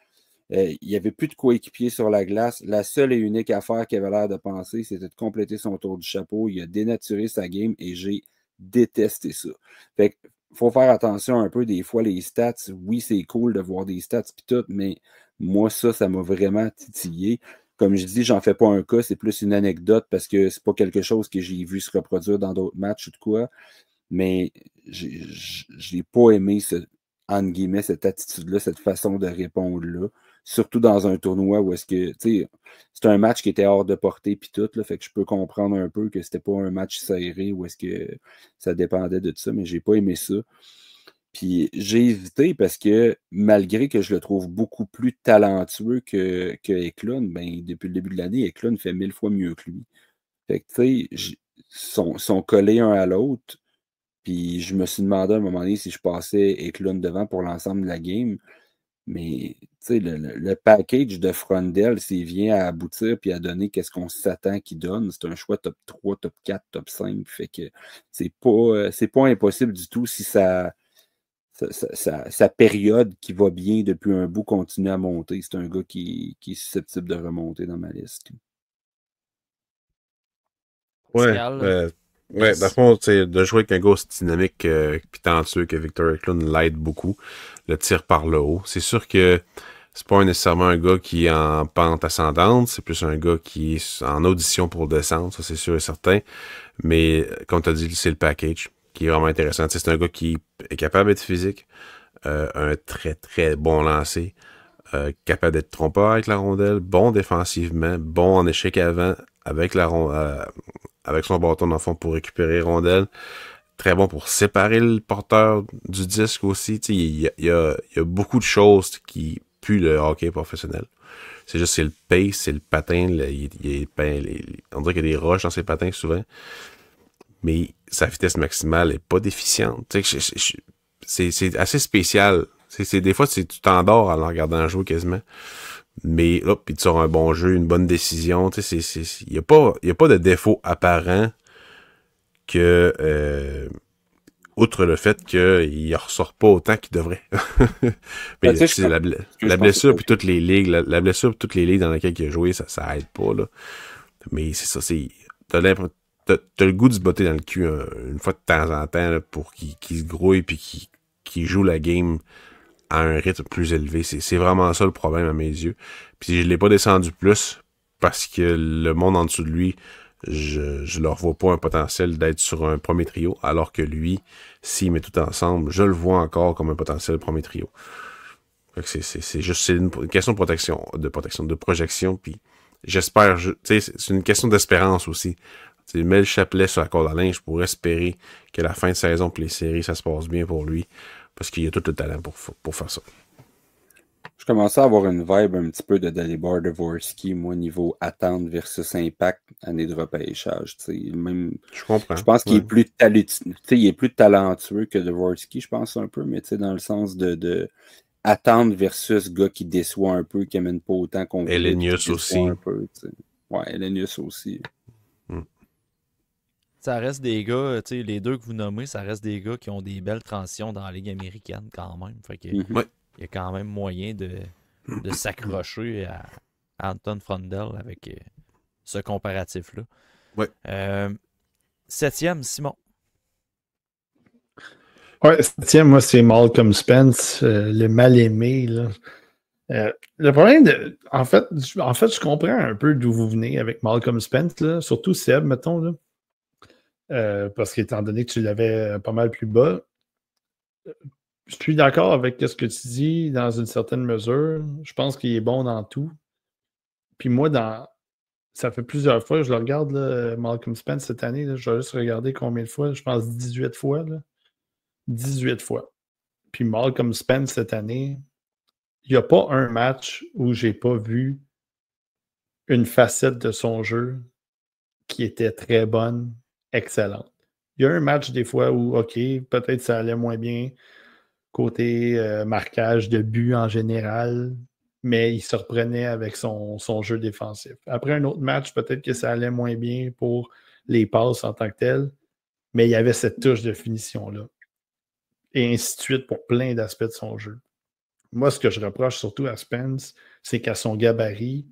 Il n'y avait plus de coéquipier sur la glace. La seule et unique affaire qu'il avait l'air de penser, c'était de compléter son tour du chapeau. Il a dénaturé sa game et j'ai détesté ça. Fait que faut faire attention un peu des fois, les stats. Oui, c'est cool de voir des stats et tout, mais moi, ça m'a vraiment titillé. Comme je dis, j'en fais pas un cas, c'est plus une anecdote parce que c'est pas quelque chose que j'ai vu se reproduire dans d'autres matchs ou de quoi. Mais j'ai pas aimé entre guillemets, cette attitude-là, cette façon de répondre-là. Surtout dans un tournoi où est-ce que, tu sais, c'est un match qui était hors de portée puis tout, là, fait que je peux comprendre un peu que c'était pas un match serré où est-ce que ça dépendait de tout ça, mais j'ai pas aimé ça. Puis j'ai hésité parce que malgré que je le trouve beaucoup plus talentueux que Eklund, ben, depuis le début de l'année, Eklund fait 1000 fois mieux que lui. Fait que, tu sais, sont collés un à l'autre. Puis je me suis demandé à un moment donné si je passais Eklund devant pour l'ensemble de la game. Mais tu sais, le package de Frondel, s'il vient à aboutir puis à donner qu'est-ce qu'on s'attend qu'il donne, c'est un choix top 3, top 4, top 5. Fait que c'est pas impossible du tout si sa période qui va bien depuis un bout continue à monter. C'est un gars qui est susceptible de remonter dans ma liste. Ouais. Pascal, Ouais, dans le fond, de jouer avec un gars aussi dynamique puis talentueux que Victor Eklund l'aide beaucoup. Le tir par le haut. C'est sûr que c'est pas nécessairement un gars qui est en pente ascendante, c'est plus un gars qui est en audition pour descendre, ça c'est sûr et certain. Mais comme tu as dit, c'est le package qui est vraiment intéressant. Tu sais, c'est un gars qui est capable d'être physique, un très très bon lancer, capable d'être trompeur avec la rondelle, bon défensivement, bon en échec avant avec avec son bâton dans le fond pour récupérer rondelle. Très bon pour séparer le porteur du disque aussi. Il y a beaucoup de choses qui puent le hockey professionnel. C'est juste, c'est le pace, c'est le patin. On dirait qu'il y a des roches dans ses patins souvent. Mais sa vitesse maximale est pas déficiente. C'est assez spécial. Des fois, tu t'endors en le regardant jouer quasiment. Mais là, puis tu sors un bon jeu, une bonne décision. Il n'y a pas de défaut apparent que outre le fait qu'il ne ressort pas autant qu'il devrait. Mais la blessure puis toutes les ligues, la blessure puis toutes les ligues dans lesquelles il a joué, ça aide pas, là. Mais c'est ça, t'as le goût de se botter dans le cul une fois de temps en temps là, pour qu'il se grouille puis qu'il joue la game à un rythme plus élevé. C'est vraiment ça le problème à mes yeux. Puis je l'ai pas descendu plus parce que le monde en dessous de lui, je leur vois pas un potentiel d'être sur un premier trio, alors que lui, s'il met tout ensemble, je le vois encore comme un potentiel premier trio. Fait que c'est une question de projection, puis j'espère, tu sais, c'est une question d'espérance aussi. Tu mets le chapelet sur la corde à linge pour espérer que la fin de saison pour les séries, ça se passe bien pour lui, parce qu'il a tout le talent pour faire ça. Je commençais à avoir une vibe un petit peu de Dalibor Dvorsky, moi, niveau attente versus impact, année de repêchage. Même, je comprends. Je pense qu'il est plus talentueux que Dvorsky, je pense un peu, mais dans le sens de attente versus gars qui déçoit un peu, qui amène pas autant qu'on veut. Elenius aussi. Un peu, ouais, Elenius aussi. Ça reste des gars, les deux que vous nommez, ça reste des gars qui ont des belles transitions dans la Ligue américaine quand même. Fait que, il y a quand même moyen de s'accrocher à Anton Frondel avec ce comparatif-là. Ouais. 7e, Simon. Ouais, 7e, moi, c'est Malcolm Spence, le mal-aimé. Là. Le problème, en fait, je comprends un peu d'où vous venez avec Malcolm Spence, là, surtout Seb, mettons, là. Parce qu'étant donné que tu l'avais pas mal plus bas, je suis d'accord avec ce que tu dis dans une certaine mesure. Je pense qu'il est bon dans tout. Puis moi, ça fait plusieurs fois, je le regarde, là, Malcolm Spence cette année. Là, je vais juste regarder combien de fois. Je pense 18 fois. Là. 18 fois. Puis Malcolm Spence cette année, il n'y a pas un match où j'ai pas vu une facette de son jeu qui était très bonne, excellente. Il y a un match des fois où, OK, peut-être ça allait moins bien côté marquage de but en général, mais il se reprenait avec son jeu défensif. Après un autre match, peut-être que ça allait moins bien pour les passes en tant que telles, mais il y avait cette touche de finition-là. Et ainsi de suite pour plein d'aspects de son jeu. Moi, ce que je reproche surtout à Spence, c'est qu'à son gabarit,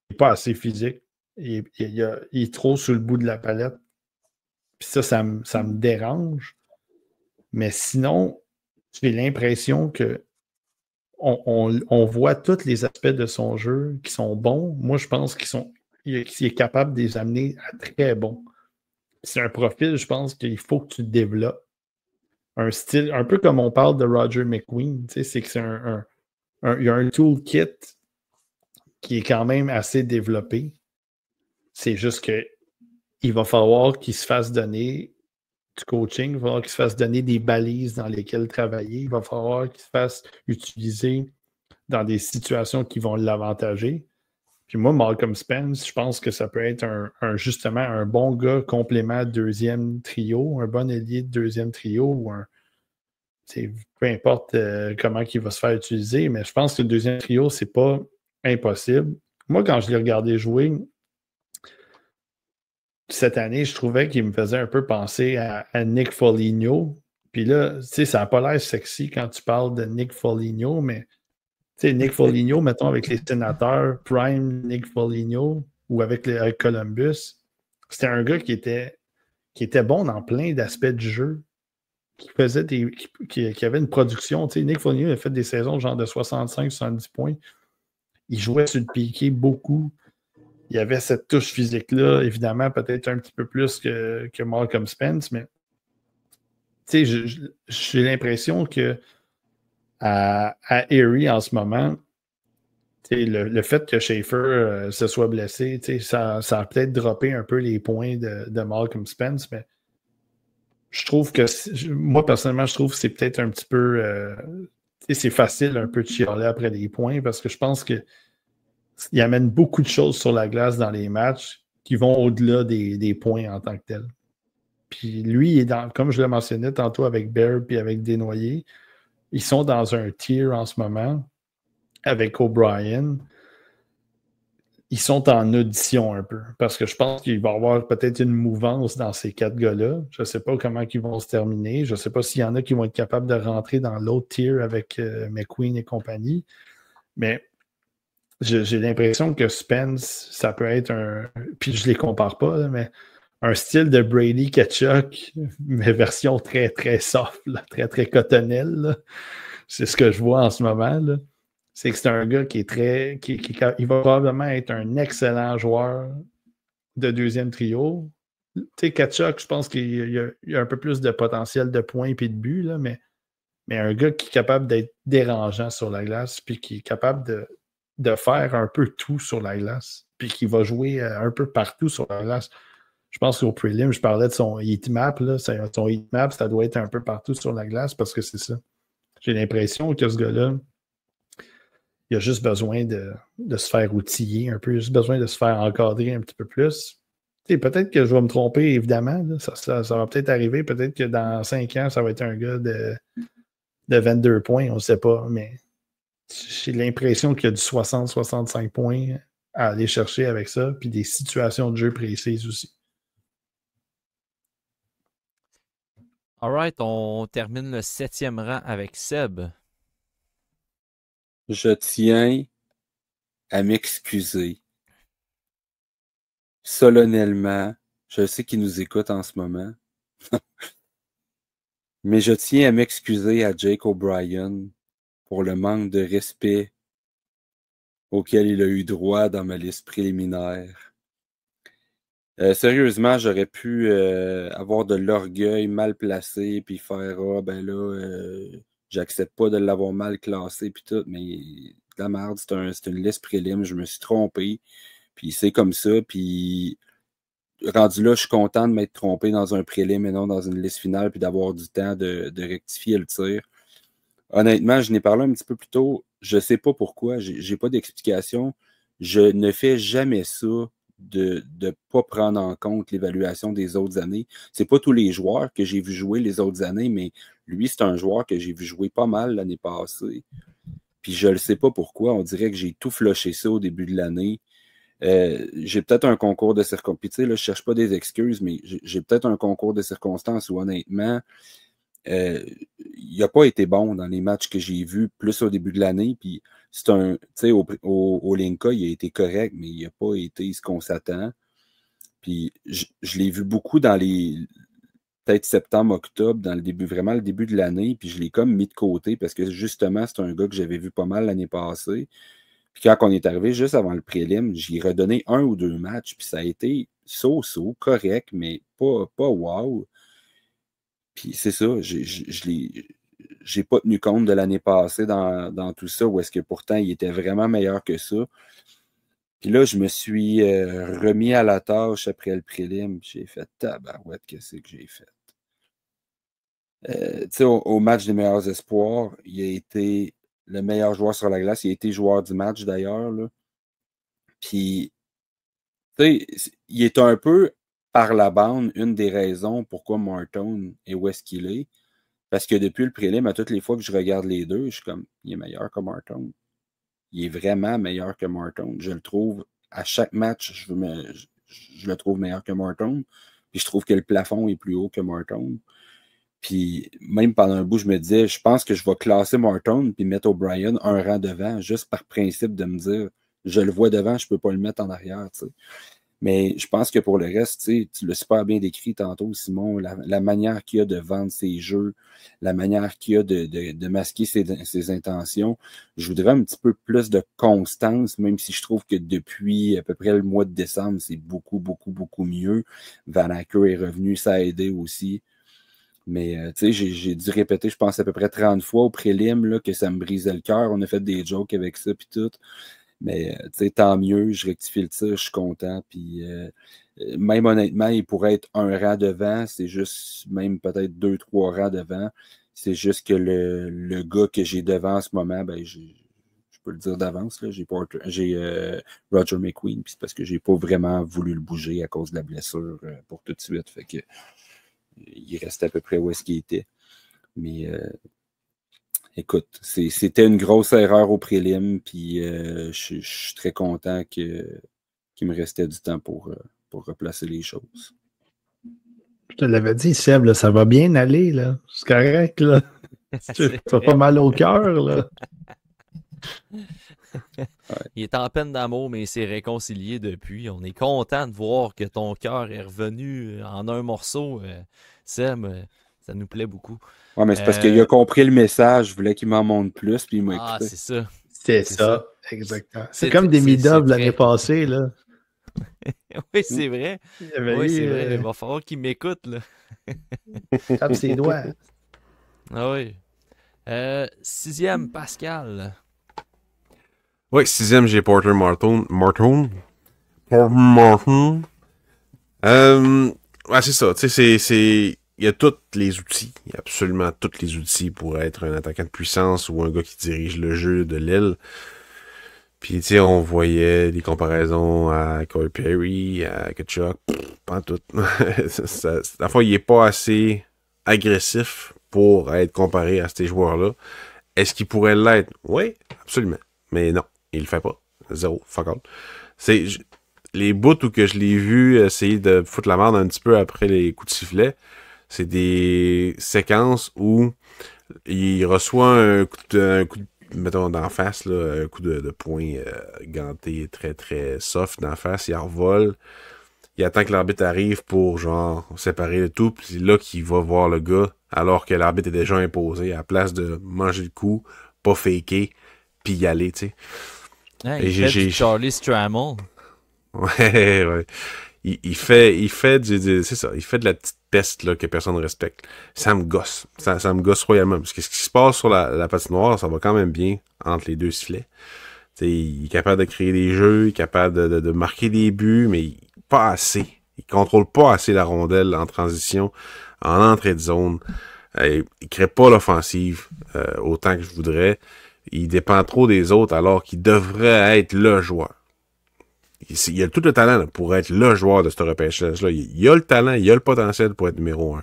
il n'est pas assez physique. Il est trop sur le bout de la palette. Puis ça me dérange. Mais sinon, j'ai l'impression que on voit tous les aspects de son jeu qui sont bons. Moi, je pense qu'il est capable de les amener à très bons. C'est un profil, je pense qu'il faut que tu développes. Un style, un peu comme on parle de Roger McQueen, c'est que il y a un toolkit qui est quand même assez développé. C'est juste que il va falloir qu'il se fasse donner du coaching, il va falloir qu'il se fasse donner des balises dans lesquelles travailler, il va falloir qu'il se fasse utiliser dans des situations qui vont l'avantager. Puis moi, Malcolm Spence, je pense que ça peut être justement un bon gars complément deuxième trio, un bon ailier de deuxième trio ou peu importe comment il va se faire utiliser, mais je pense que le deuxième trio, c'est pas impossible. Moi, quand je l'ai regardé jouer cette année, je trouvais qu'il me faisait un peu penser à Nick Foligno. Puis là, ça n'a pas l'air sexy quand tu parles de Nick Foligno, mais Nick Foligno, mettons, avec les Sénateurs, Prime Nick Foligno, ou avec Columbus, c'était un gars qui était bon dans plein d'aspects du jeu, qui avait une production. Nick Foligno a fait des saisons genre de 65-70 points. Il jouait sur le piqué beaucoup. Il y avait cette touche physique-là, évidemment, peut-être un petit peu plus que Malcolm Spence, mais j'ai l'impression que à Erie en ce moment, le fait que Schaefer se soit blessé, ça a peut-être droppé un peu les points de Malcolm Spence, mais je trouve que, moi personnellement, je trouve que c'est peut-être un petit peu, c'est facile un peu de chialer après les points parce que je pense qu'il amène beaucoup de choses sur la glace dans les matchs qui vont au-delà des points en tant que tels. Puis lui, comme je l'ai mentionné tantôt avec Bear puis avec Desnoyers, ils sont dans un tier en ce moment avec O'Brien. Ils sont en audition un peu parce que je pense qu'il va y avoir peut-être une mouvance dans ces 4 gars-là. Je ne sais pas comment ils vont se terminer. Je ne sais pas s'il y en a qui vont être capables de rentrer dans l'autre tier avec McQueen et compagnie. Mais j'ai l'impression que Spence, ça peut être puis je ne les compare pas, là, mais un style de Brady Tkachuk, mais version très, très soft, là, très, très cotonnelle. C'est ce que je vois en ce moment. Là. C'est que c'est un gars qui est très. Il va probablement être un excellent joueur de deuxième trio. Tu sais, Tkachuk, je pense qu'il y a un peu plus de potentiel de points et de buts, là, mais un gars qui est capable d'être dérangeant sur la glace, puis qui est capable de faire un peu tout sur la glace, puis qui va jouer un peu partout sur la glace. Je pense qu'au prelim, je parlais de son heatmap. Son heatmap, ça doit être un peu partout sur la glace parce que c'est ça. J'ai l'impression que ce gars-là, il a juste besoin de se faire outiller un peu, juste besoin de se faire encadrer un petit peu plus. Peut-être que je vais me tromper, évidemment. Là. Ça va peut-être arriver. Peut-être que dans 5 ans, ça va être un gars de 22 points, on ne sait pas. Mais j'ai l'impression qu'il y a du 60-65 points à aller chercher avec ça, puis des situations de jeu précises aussi. Alright, on termine le 7e rang avec Seb. Je tiens à m'excuser solennellement. Je sais qu'il nous écoute en ce moment. Mais je tiens à m'excuser à Jake O'Brien pour le manque de respect auquel il a eu droit dans ma liste préliminaire. Sérieusement, j'aurais pu avoir de l'orgueil mal placé puis faire « Ah, ben là, j'accepte pas de l'avoir mal classé puis tout. » Mais de la merde, c'est une liste prélim. Je me suis trompé. Puis c'est comme ça. Puis rendu là, je suis content de m'être trompé dans un prélim et non dans une liste finale puis d'avoir du temps de rectifier le tir. Honnêtement, je n'ai parlé un petit peu plus tôt. Je sais pas pourquoi. J'ai pas d'explication. Je ne fais jamais ça de ne pas prendre en compte l'évaluation des autres années. C'est pas tous les joueurs que j'ai vu jouer les autres années, mais lui, c'est un joueur que j'ai vu jouer pas mal l'année passée. Puis je ne sais pas pourquoi. On dirait que j'ai tout flushé ça au début de l'année. J'ai peut-être un concours de circonstances. Puis tu sais, là, je ne cherche pas des excuses, mais j'ai peut-être un concours de circonstances où honnêtement, il n'a pas été bon dans les matchs que j'ai vus plus au début de l'année. Puis c'est un, tu sais, au Linka, il a été correct, mais il n'a pas été ce qu'on s'attend. Puis je l'ai vu beaucoup dans peut-être septembre, octobre, dans vraiment le début de l'année, puis je l'ai comme mis de côté parce que justement, c'est un gars que j'avais vu pas mal l'année passée. Puis quand on est arrivé juste avant le prélim, j'y ai redonné 1 ou 2 matchs, puis ça a été so-so, correct, mais pas wow. Puis c'est ça, j'ai pas tenu compte de l'année passée dans tout ça, où est-ce que pourtant il était vraiment meilleur que ça. Puis là, je me suis remis à la tâche après le prélim. J'ai fait tabarouette, qu'est-ce que j'ai fait? Tu sais, au match des meilleurs espoirs, il a été le meilleur joueur sur la glace. Il a été joueur du match d'ailleurs, là. Puis, tu sais, il est un peu par la bande une des raisons pourquoi Martin est où est-ce qu'il est. Parce que depuis le prélim, à toutes les fois que je regarde les deux, je suis comme, il est meilleur que Martin. Il est vraiment meilleur que Martin. Je le trouve, à chaque match, je le trouve meilleur que Martin. Puis je trouve que le plafond est plus haut que Martin. Puis même pendant un bout, je me disais, je pense que je vais classer Martin puis mettre O'Brien un rang devant, juste par principe de me dire, je le vois devant, je peux pas le mettre en arrière, tu sais. Mais je pense que pour le reste, tu l'as super bien décrit tantôt, Simon, la manière qu'il a de vendre ses jeux, la manière qu'il a de masquer ses intentions. Je voudrais un petit peu plus de constance, même si je trouve que depuis à peu près le mois de décembre, c'est beaucoup, beaucoup, beaucoup mieux. Van Acker est revenu, ça a aidé aussi. Mais tu sais, j'ai dû répéter, je pense, à peu près 30 fois au prélim là, que ça me brisait le cœur. On a fait des jokes avec ça, puis tout. Mais tu sais, tant mieux, je rectifie le tir, je suis content. Puis même honnêtement, il pourrait être un rang devant, c'est juste même peut-être 2-3 rangs devant. C'est juste que le gars que j'ai devant en ce moment, ben je peux le dire d'avance, là, j'ai Roger McQueen, puis c'est parce que j'ai pas vraiment voulu le bouger à cause de la blessure pour tout de suite. Fait que il restait à peu près où est-ce qu'il était. Mais écoute, c'était une grosse erreur au prélim, puis je suis très content qu'il me restait du temps pour replacer les choses. Je te l'avais dit, Seb, là, ça va bien aller, là. C'est correct, là. Tu fais pas mal au cœur, là. Ouais. Il est en peine d'amour, mais il s'est réconcilié depuis. On est content de voir que ton cœur est revenu en un morceau. Seb, ça nous plaît beaucoup. Ouais, mais c'est parce qu'il a compris le message, je voulais qu'il m'en montre plus, puis il m'a écouté. Ah, c'est ça. C'est ça, exactement. C'est comme des mid-up l'année passée, là. Oui, c'est vrai. Oui, c'est vrai. Il va falloir qu'il m'écoute, là. Tape ses doigts. Ah oui. 6e, Pascal. Oui, 6e, j'ai Porter Martin. Ouais, c'est ça. Tu sais, il y a tous les outils. Il y a absolument tous les outils pour être un attaquant de puissance ou un gars qui dirige le jeu de l'aile. Puis, tu sais, on voyait des comparaisons à Corey Perry, à Kachuk. Pas tout. La fois, il est pas assez agressif pour être comparé à ces joueurs-là. Est-ce qu'il pourrait l'être? Oui, absolument. Mais non, il le fait pas. Zéro. Fuck all. C'est les bouts où que je l'ai vu essayer de foutre la merde un petit peu après les coups de sifflet, c'est des séquences où il reçoit un coup de mettons, d'en face, là, un coup de poing ganté très très soft d'en face, il revole. Il attend que l'arbitre arrive pour genre séparer le tout, puis c'est là qu'il va voir le gars, alors que l'arbitre est déjà imposé, à la place de manger le coup, pas faker, puis y aller, tu sais. Ah, il fait du Charlie Strammel. Ouais. Il fait c'est ça, il fait de la petite peste là, que personne ne respecte. Ça me gosse. Ça me gosse royalement. Parce que ce qui se passe sur la patinoire, ça va quand même bien entre les deux sifflets. T'sais, il est capable de créer des jeux, il est capable de marquer des buts, mais pas assez. Il contrôle pas assez la rondelle en transition, en entrée de zone. Il crée pas l'offensive autant que je voudrais. Il dépend trop des autres alors qu'il devrait être le joueur. Il a tout le talent là, pour être le joueur de ce repêchage-là. Il a le talent, il a le potentiel pour être numéro 1.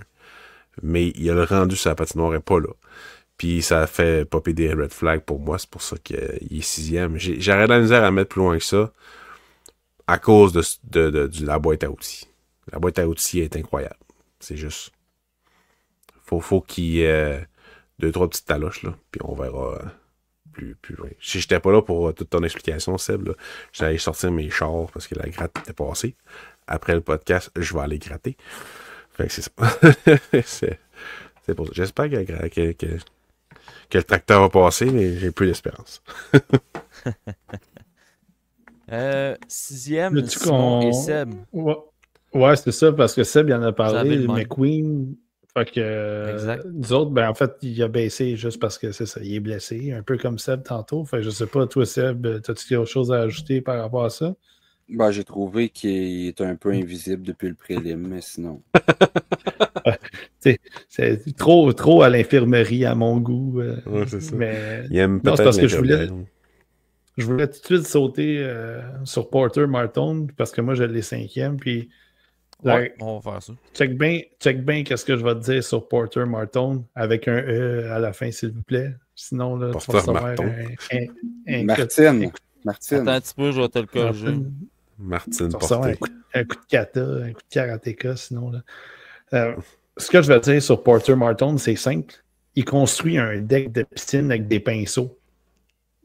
Mais il a le rendu sur la patinoire et pas là. Puis ça fait popper des red flags pour moi. C'est pour ça qu'il est 6e. J'aurais de la misère à mettre plus loin que ça à cause de la boîte à outils. La boîte à outils est incroyable. C'est juste... Faut qu'il y ait 2-3 petites taloches, là. Puis on verra... Plus loin. Si j'étais pas là pour toute ton explication, Seb, là, j'allais sortir mes chars parce que la gratte était passée. Après le podcast, je vais aller gratter. Fait que c'est ça. c'est pour ça. J'espère que le tracteur va passer, mais j'ai peu d'espérance. Sixième, Veux-tu Simon et Seb. Ouais, c'est ça, parce que Seb, il en a Vous avez parlé, le même. McQueen. Fait que Exact. nous autres, ben en fait, il a baissé juste parce que c'est ça, il est blessé, un peu comme Seb tantôt. Fait que je sais pas, toi, Seb, as-tu quelque chose à ajouter par rapport à ça? Ben, j'ai trouvé qu'il est un peu invisible depuis le prélim, mais sinon. C'est trop à l'infirmerie à mon goût. Ouais, c'est ça. Mais Il aime non, c'est peut-être parce que l'infirmière. je voulais tout de suite sauter sur Porter Martone parce que moi, je l'ai cinquième. Puis Ouais, on va faire ça. check bien qu'est-ce que je vais te dire sur Porter Martone avec un E à la fin, s'il vous plaît. Sinon, là, tu vas Porter recevoir Martone. Martine. Attends un petit peu, je vais te le corriger. Martine Tu vas recevoir Porter. un coup de kata, un coup de karatéka, sinon. Là. Ce que je vais dire sur Porter Martone, c'est simple. Il construit un deck de piscine avec des pinceaux.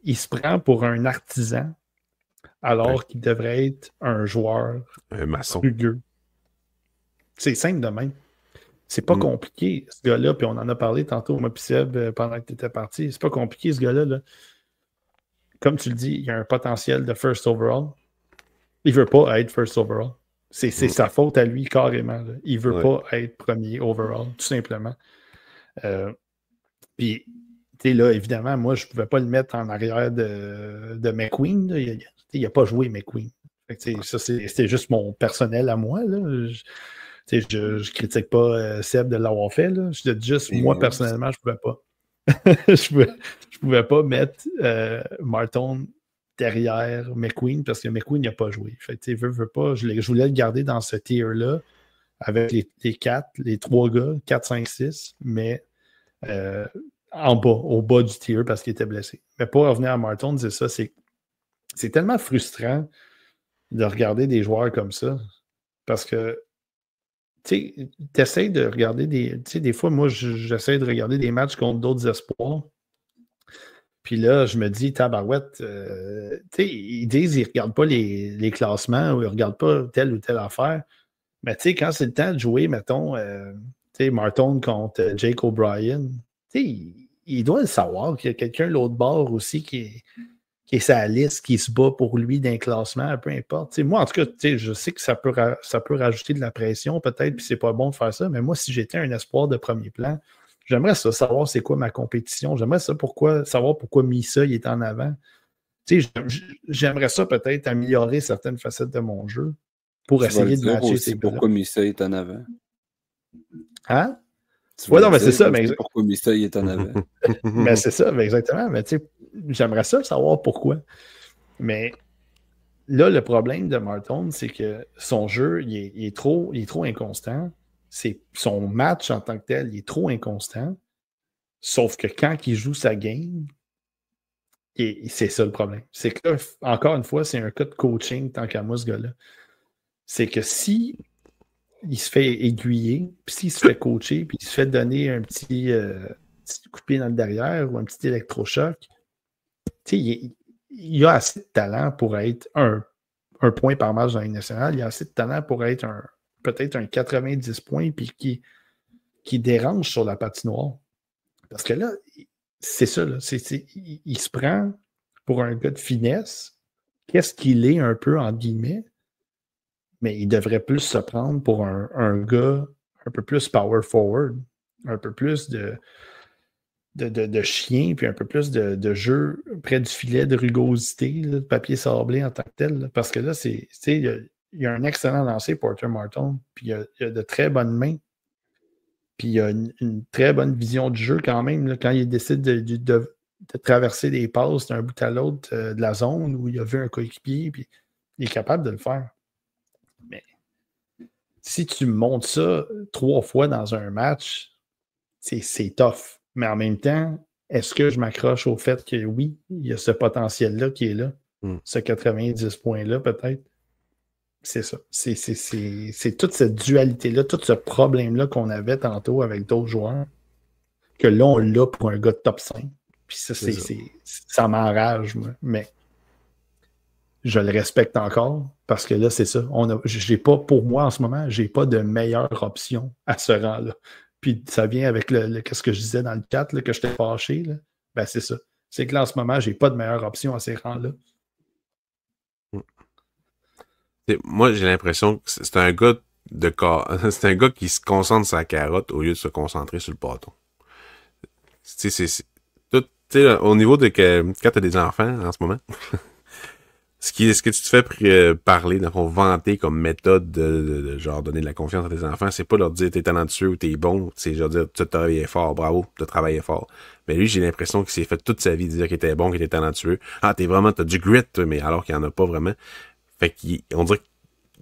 Il se prend pour un artisan alors qu'il devrait être un joueur Un maçon. rugueux. C'est simple de même. C'est pas compliqué, ce gars-là, puis on en a parlé tantôt, moi, puis Seb, pendant que tu étais parti. C'est pas compliqué, ce gars-là. Là. Comme tu le dis, il a un potentiel de first overall. Il veut pas être first overall. C'est sa faute à lui, carrément. Là. Il veut pas être premier overall, tout simplement. Puis, tu sais, là, évidemment, moi, je pouvais pas le mettre en arrière de McQueen. Là. Il n'a pas joué McQueen. Fait que, ça, c'était juste mon personnel à moi. Là. Je critique pas Seb de l'avoir fait. Là. Je dis juste, moi, personnellement, je pouvais pas. je pouvais pas mettre Martone derrière McQueen parce que McQueen n'a pas joué. Fait que, veut pas, je voulais le garder dans ce tier-là avec les trois gars, 4, 5, 6, mais en bas, au bas du tier parce qu'il était blessé. Mais pour revenir à Martone, c'est ça, c'est tellement frustrant de regarder des joueurs comme ça parce que tu essaies de regarder des fois, moi, j'essaie de regarder des matchs contre d'autres espoirs. Puis là, je me dis, tabarouette, ils disent qu'ils ne regardent pas les classements ou ils ne regardent pas telle ou telle affaire. Mais quand c'est le temps de jouer, mettons, Martone contre Jake O'Brien, il doit le savoir qu'il y a quelqu'un de l'autre bord aussi qui est sa liste, qui se bat pour lui d'un classement, peu importe. Moi, en tout cas, je sais que ça peut rajouter de la pression peut-être, puis c'est pas bon de faire ça, mais moi, si j'étais un espoir de premier plan, j'aimerais ça, savoir c'est quoi ma compétition. J'aimerais ça savoir pourquoi Misa il est en avant. J'aimerais ça peut-être améliorer certaines facettes de mon jeu pour essayer de matcher ces gars-là. Pourquoi Misa est en avant. Hein? Ouais, non, mais c'est ça. Mais... pourquoi Misa est en avant. Mais c'est ça, mais exactement. Mais j'aimerais ça savoir pourquoi. Mais là, le problème de Martone, c'est que son jeu, il est trop inconstant. Son match en tant que tel, il est trop inconstant. Sauf que quand il joue sa game, c'est ça le problème. C'est que là, encore une fois, c'est un cas de coaching tant qu'à moi, ce gars-là. C'est que si il se fait aiguiller, puis s'il se fait coacher, puis il se fait donner un petit coup de pied dans le derrière ou un petit électrochoc, il a assez de talent pour être un point par match dans la Ligue nationale. Il a assez de talent pour être peut-être un 90 points puis qui dérange sur la patinoire. Parce que là, c'est ça. Là, il se prend pour un gars de finesse. Qu'est-ce qu'il est un peu, entre guillemets? Mais il devrait plus se prendre pour un gars un peu plus power forward, un peu plus de chien, puis un peu plus de jeu près du filet, de rugosité, là, de papier sablé en tant que tel. Là, parce que là, il y a un excellent lancer, Porter Martone, puis il y a de très bonnes mains. Puis il y a une très bonne vision du jeu quand même. Là, quand il décide de traverser des passes d'un bout à l'autre de la zone où il a vu un coéquipier, puis il est capable de le faire. Mais si tu montes ça 3 fois dans un match, c'est tough. Mais en même temps, est-ce que je m'accroche au fait que oui, il y a ce potentiel-là qui est là, ce 90 points-là peut-être? C'est ça. C'est toute cette dualité-là, tout ce problème-là qu'on avait tantôt avec d'autres joueurs, que là, on l'a pour un gars de top 5. Puis ça, ça m'enrage, moi. Mais je le respecte encore parce que là, c'est ça. J'ai pas, pour moi, en ce moment, j'ai pas de meilleure option à ce rang-là. Puis ça vient avec qu'est-ce que je disais dans le chat, là, que j'étais fâché. Là. Ben, c'est ça. C'est que là, en ce moment, j'ai pas de meilleure option à ces rangs-là. Moi, j'ai l'impression que c'est un gars c'est un gars qui se concentre sur la carotte au lieu de se concentrer sur le bâton. C'est tout, au niveau de quand t'as des enfants en ce moment, ce que tu te fais parler, donc vanter comme méthode de genre donner de la confiance à tes enfants, c'est pas leur dire t'es talentueux ou t'es bon, c'est genre dire tu as travaillé fort, bravo, t'as travaillé fort. Mais lui, j'ai l'impression qu'il s'est fait toute sa vie dire qu'il était bon, qu'il était talentueux. Ah, t'as du grit, toi, mais alors qu'il y en a pas vraiment. Fait qu'on dirait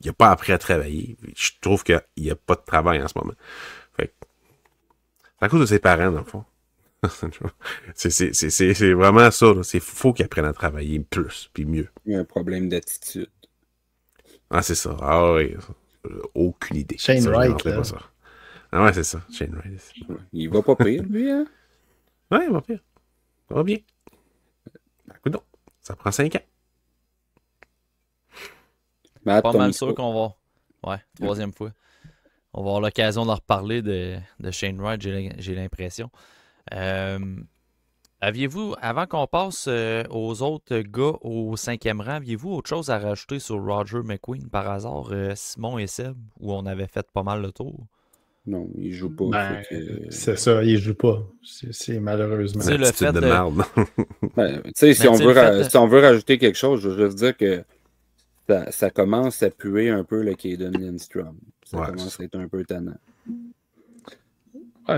qu'il a pas appris à travailler. Je trouve qu'il n'y a pas de travail en ce moment. Fait que c'est à cause de ses parents, dans le fond. c'est vraiment ça. C'est faut qu'il apprenne à travailler plus puis mieux. Il y a un problème d'attitude. Ah, c'est ça. Ah oui. Aucune idée. Shane ça, Wright, là. pas ça. Ah ouais, c'est ça. Shane Wright. Ouais. Il va pas pire, lui, hein? Ouais, il va pire. Ça va bien. Écoute, ça prend 5 ans. Matt, Pas ton mal micro. sûr qu'on va. Ouais, troisième fois. On va avoir l'occasion d'en reparler de Shane Wright, j'ai l'impression. Aviez-vous, avant qu'on passe aux autres gars au 5e rang, aviez-vous autre chose à rajouter sur Roger McQueen par hasard, Simon et Seb, où on avait fait pas mal le tour? Non, il joue pas. Ben, fait que... c'est ça, il joue pas. C'est malheureusement. C'est le Attitude fait de de- merde. Ben, tu sais, si, Mais on tu sais, veut le fait de- si on veut rajouter quelque chose, je veux juste dire que ça commence à puer un peu le Caden Lindstrom. Ça Ouais, commence à être un peu tannant. Oui,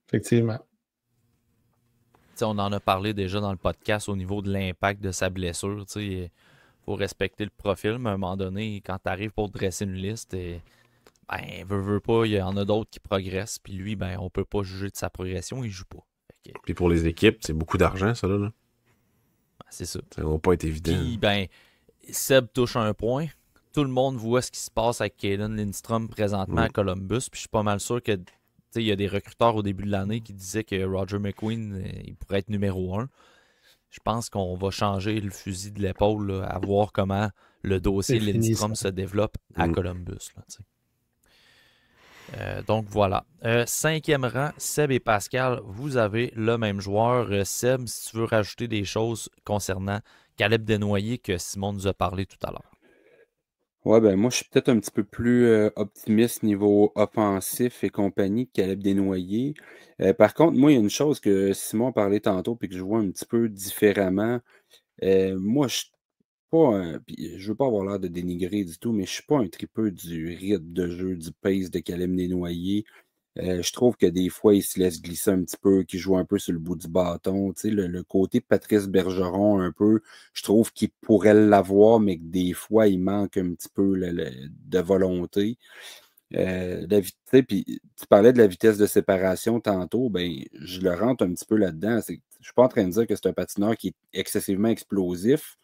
effectivement. Tu sais, on en a parlé déjà dans le podcast au niveau de l'impact de sa blessure. Il faut respecter le profil, mais à un moment donné, quand tu arrives pour dresser une liste, ben, veut pas, il y en a d'autres qui progressent. Puis lui, ben, on peut pas juger de sa progression, il joue pas. Fait que, Puis pour les équipes, c'est beaucoup d'argent, ça, là. ben, c'est ça. Ça va pas être évident. Puis, ben, Seb touche un point. Tout le monde voit ce qui se passe avec Caden Lindstrom présentement à Columbus. Puis je suis pas mal sûr que il y a des recruteurs au début de l'année qui disaient que Roger McQueen il pourrait être numéro 1. Je pense qu'on va changer le fusil de l'épaule là, à voir comment le dossier C'est fini, Lindstrom se développe à Columbus. Là, donc voilà. 5e rang, Seb et Pascal, vous avez le même joueur. Seb, si tu veux rajouter des choses concernant Caleb Desnoyers que Simon nous a parlé tout à l'heure. Ouais, ben moi, je suis peut-être un petit peu plus optimiste niveau offensif et compagnie que Caleb Desnoyers. Par contre, moi, il y a une chose que Simon parlait tantôt et que je vois un petit peu différemment. Moi, je suis pas puis je veux pas avoir l'air de dénigrer du tout, mais je suis pas un tripeux du rythme de jeu, du pace de Caleb Desnoyers. Je trouve que des fois, il se laisse glisser un petit peu, qu'il joue un peu sur le bout du bâton. Tu sais, le côté Patrice Bergeron, un peu, je trouve qu'il pourrait l'avoir, mais que des fois, il manque un petit peu de volonté. Puis tu parlais de la vitesse de séparation tantôt, ben, je le rentre un petit peu là-dedans. Je ne suis pas en train de dire que c'est un patineur qui est excessivement explosif,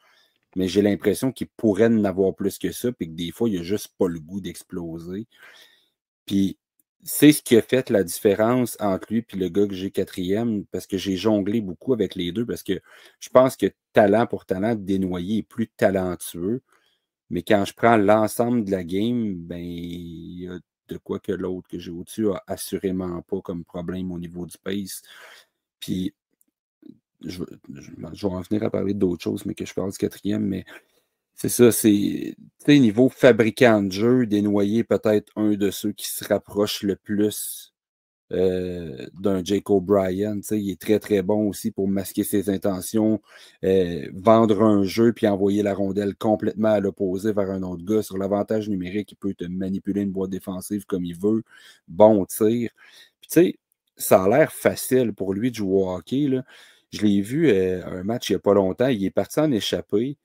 mais j'ai l'impression qu'il pourrait en avoir plus que ça, puis que des fois, il n'a juste pas le goût d'exploser. Puis c'est ce qui a fait la différence entre lui et le gars que j'ai 4e, parce que j'ai jonglé beaucoup avec les deux, parce que je pense que talent pour talent, Desnoyers est plus talentueux. Mais quand je prends l'ensemble de la game, ben, il y a de quoi que l'autre que j'ai au-dessus a assurément pas comme problème au niveau du pace. Puis, je vais en venir à parler d'autres choses, mais que je parle du 4e, mais c'est ça, tu sais, niveau fabricant de jeu, Desnoyers peut-être un de ceux qui se rapproche le plus d'un Jake O'Brien. Tu sais, il est très, très bon aussi pour masquer ses intentions, vendre un jeu puis envoyer la rondelle complètement à l'opposé vers un autre gars. Sur l'avantage numérique, il peut te manipuler une boîte défensive comme il veut. Bon tir. Puis tu sais, ça a l'air facile pour lui de jouer au hockey, là. Je l'ai vu un match il n'y a pas longtemps. Il est parti en échappée.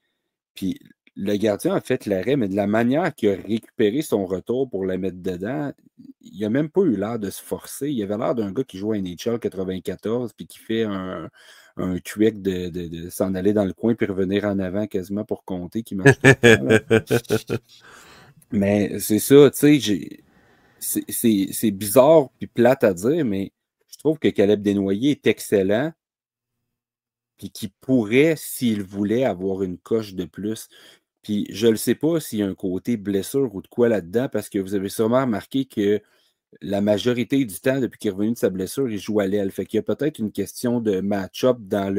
Puis le gardien a fait l'arrêt, mais de la manière qu'il a récupéré son retour pour la mettre dedans, il n'a même pas eu l'air de se forcer. Il avait l'air d'un gars qui joue à NHL 94 puis qui fait un tweak de s'en aller dans le coin puis revenir en avant quasiment pour compter, qui marche tout le temps, là. Mais c'est ça, tu sais, c'est bizarre puis plate à dire, mais je trouve que Caleb Desnoyers est excellent puis qui pourrait, s'il voulait, avoir une coche de plus. Puis je ne sais pas s'il y a un côté blessure ou de quoi là-dedans, parce que vous avez sûrement remarqué que la majorité du temps, depuis qu'il est revenu de sa blessure, il joue à l'aile. Fait qu'il y a peut-être une question de match-up dans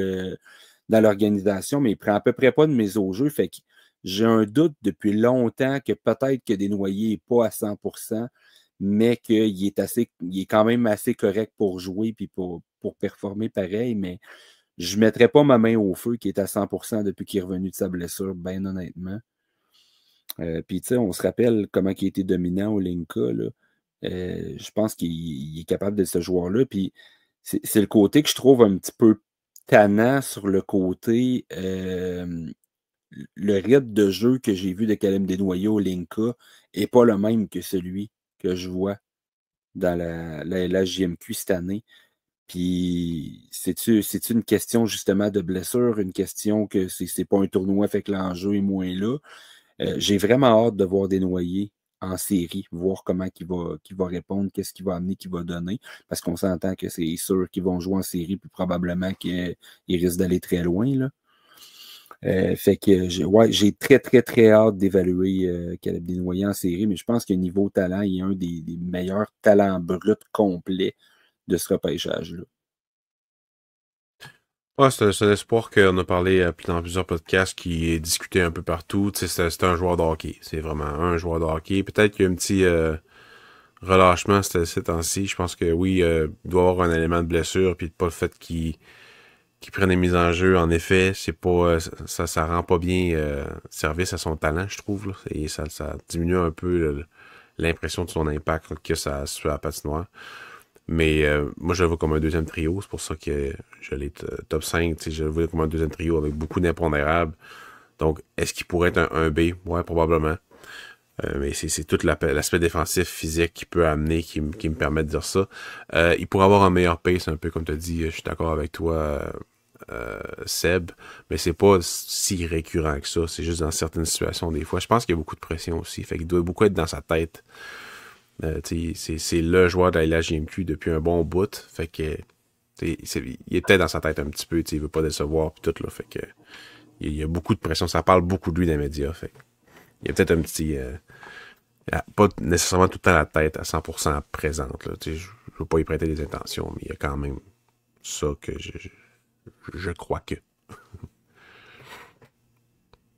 l'organisation, mais il ne prend à peu près pas de mise au jeu. Fait que j'ai un doute depuis longtemps que peut-être que Desnoyers n'est pas à 100%, mais qu'il est quand même assez correct pour jouer et pour performer pareil. Mais je ne mettrais pas ma main au feu qui est à 100% depuis qu'il est revenu de sa blessure, bien honnêtement. Puis, tu sais, on se rappelle comment il a été dominant au Linka, là. Je pense qu'il est capable de ce joueur-là. Puis, c'est le côté que je trouve un petit peu tannant sur le côté le rythme de jeu que j'ai vu de Caleb Desnoyers au Linka n'est pas le même que celui que je vois dans la LHJMQ cette année. Puis, c'est-tu une question justement de blessure, une question que c'est pas un tournoi, fait que l'enjeu est moins là. J'ai vraiment hâte de voir Desnoyers en série, voir comment il va répondre, qu'est-ce qu'il va amener, qu'il va donner, parce qu'on s'entend que c'est sûr qu'ils vont jouer en série, puis probablement qu'ils risquent d'aller très loin, là. Fait que j'ai très, très, très hâte d'évaluer Caleb Desnoyers en série, mais je pense que niveau talent, il est un des meilleurs talents bruts complets de ce repêchage-là. Ouais, c'est un espoir qu'on a parlé dans plusieurs podcasts qui est discuté un peu partout. Tu sais, c'est un joueur de hockey. C'est vraiment un joueur de hockey. Peut-être qu'il y a un petit relâchement ces temps-ci. Je pense que oui, il doit y avoir un élément de blessure, puis pas le fait qu'il prenne des mises en jeu. En effet, c'est pas ça rend pas bien service à son talent, je trouve. Là. Et ça diminue un peu l'impression de son impact que ça a sur la patinoire. Mais moi, je le vois comme un deuxième trio. C'est pour ça que je l'ai top 5. Je le vois comme un deuxième trio avec beaucoup d'impondérables. Donc, est-ce qu'il pourrait être un B? Ouais, probablement. Mais c'est tout l'aspect défensif, physique qui peut amener, qui me permet de dire ça. Il pourrait avoir un meilleur pace, un peu comme tu as dit. Je suis d'accord avec toi, Seb. Mais c'est pas si récurrent que ça. C'est juste dans certaines situations, des fois. Je pense qu'il y a beaucoup de pression aussi. Fait qu'il doit beaucoup être dans sa tête. C'est le joueur de la LHJMQ depuis un bon bout. Fait que il est peut-être dans sa tête un petit peu, il veut pas décevoir pis tout là. Fait que il y a beaucoup de pression, ça parle beaucoup de lui dans les médias. Fait il y a peut-être un petit pas nécessairement tout le temps la tête à 100% présente. Là, je veux pas y prêter des intentions, mais il y a quand même ça que je crois que.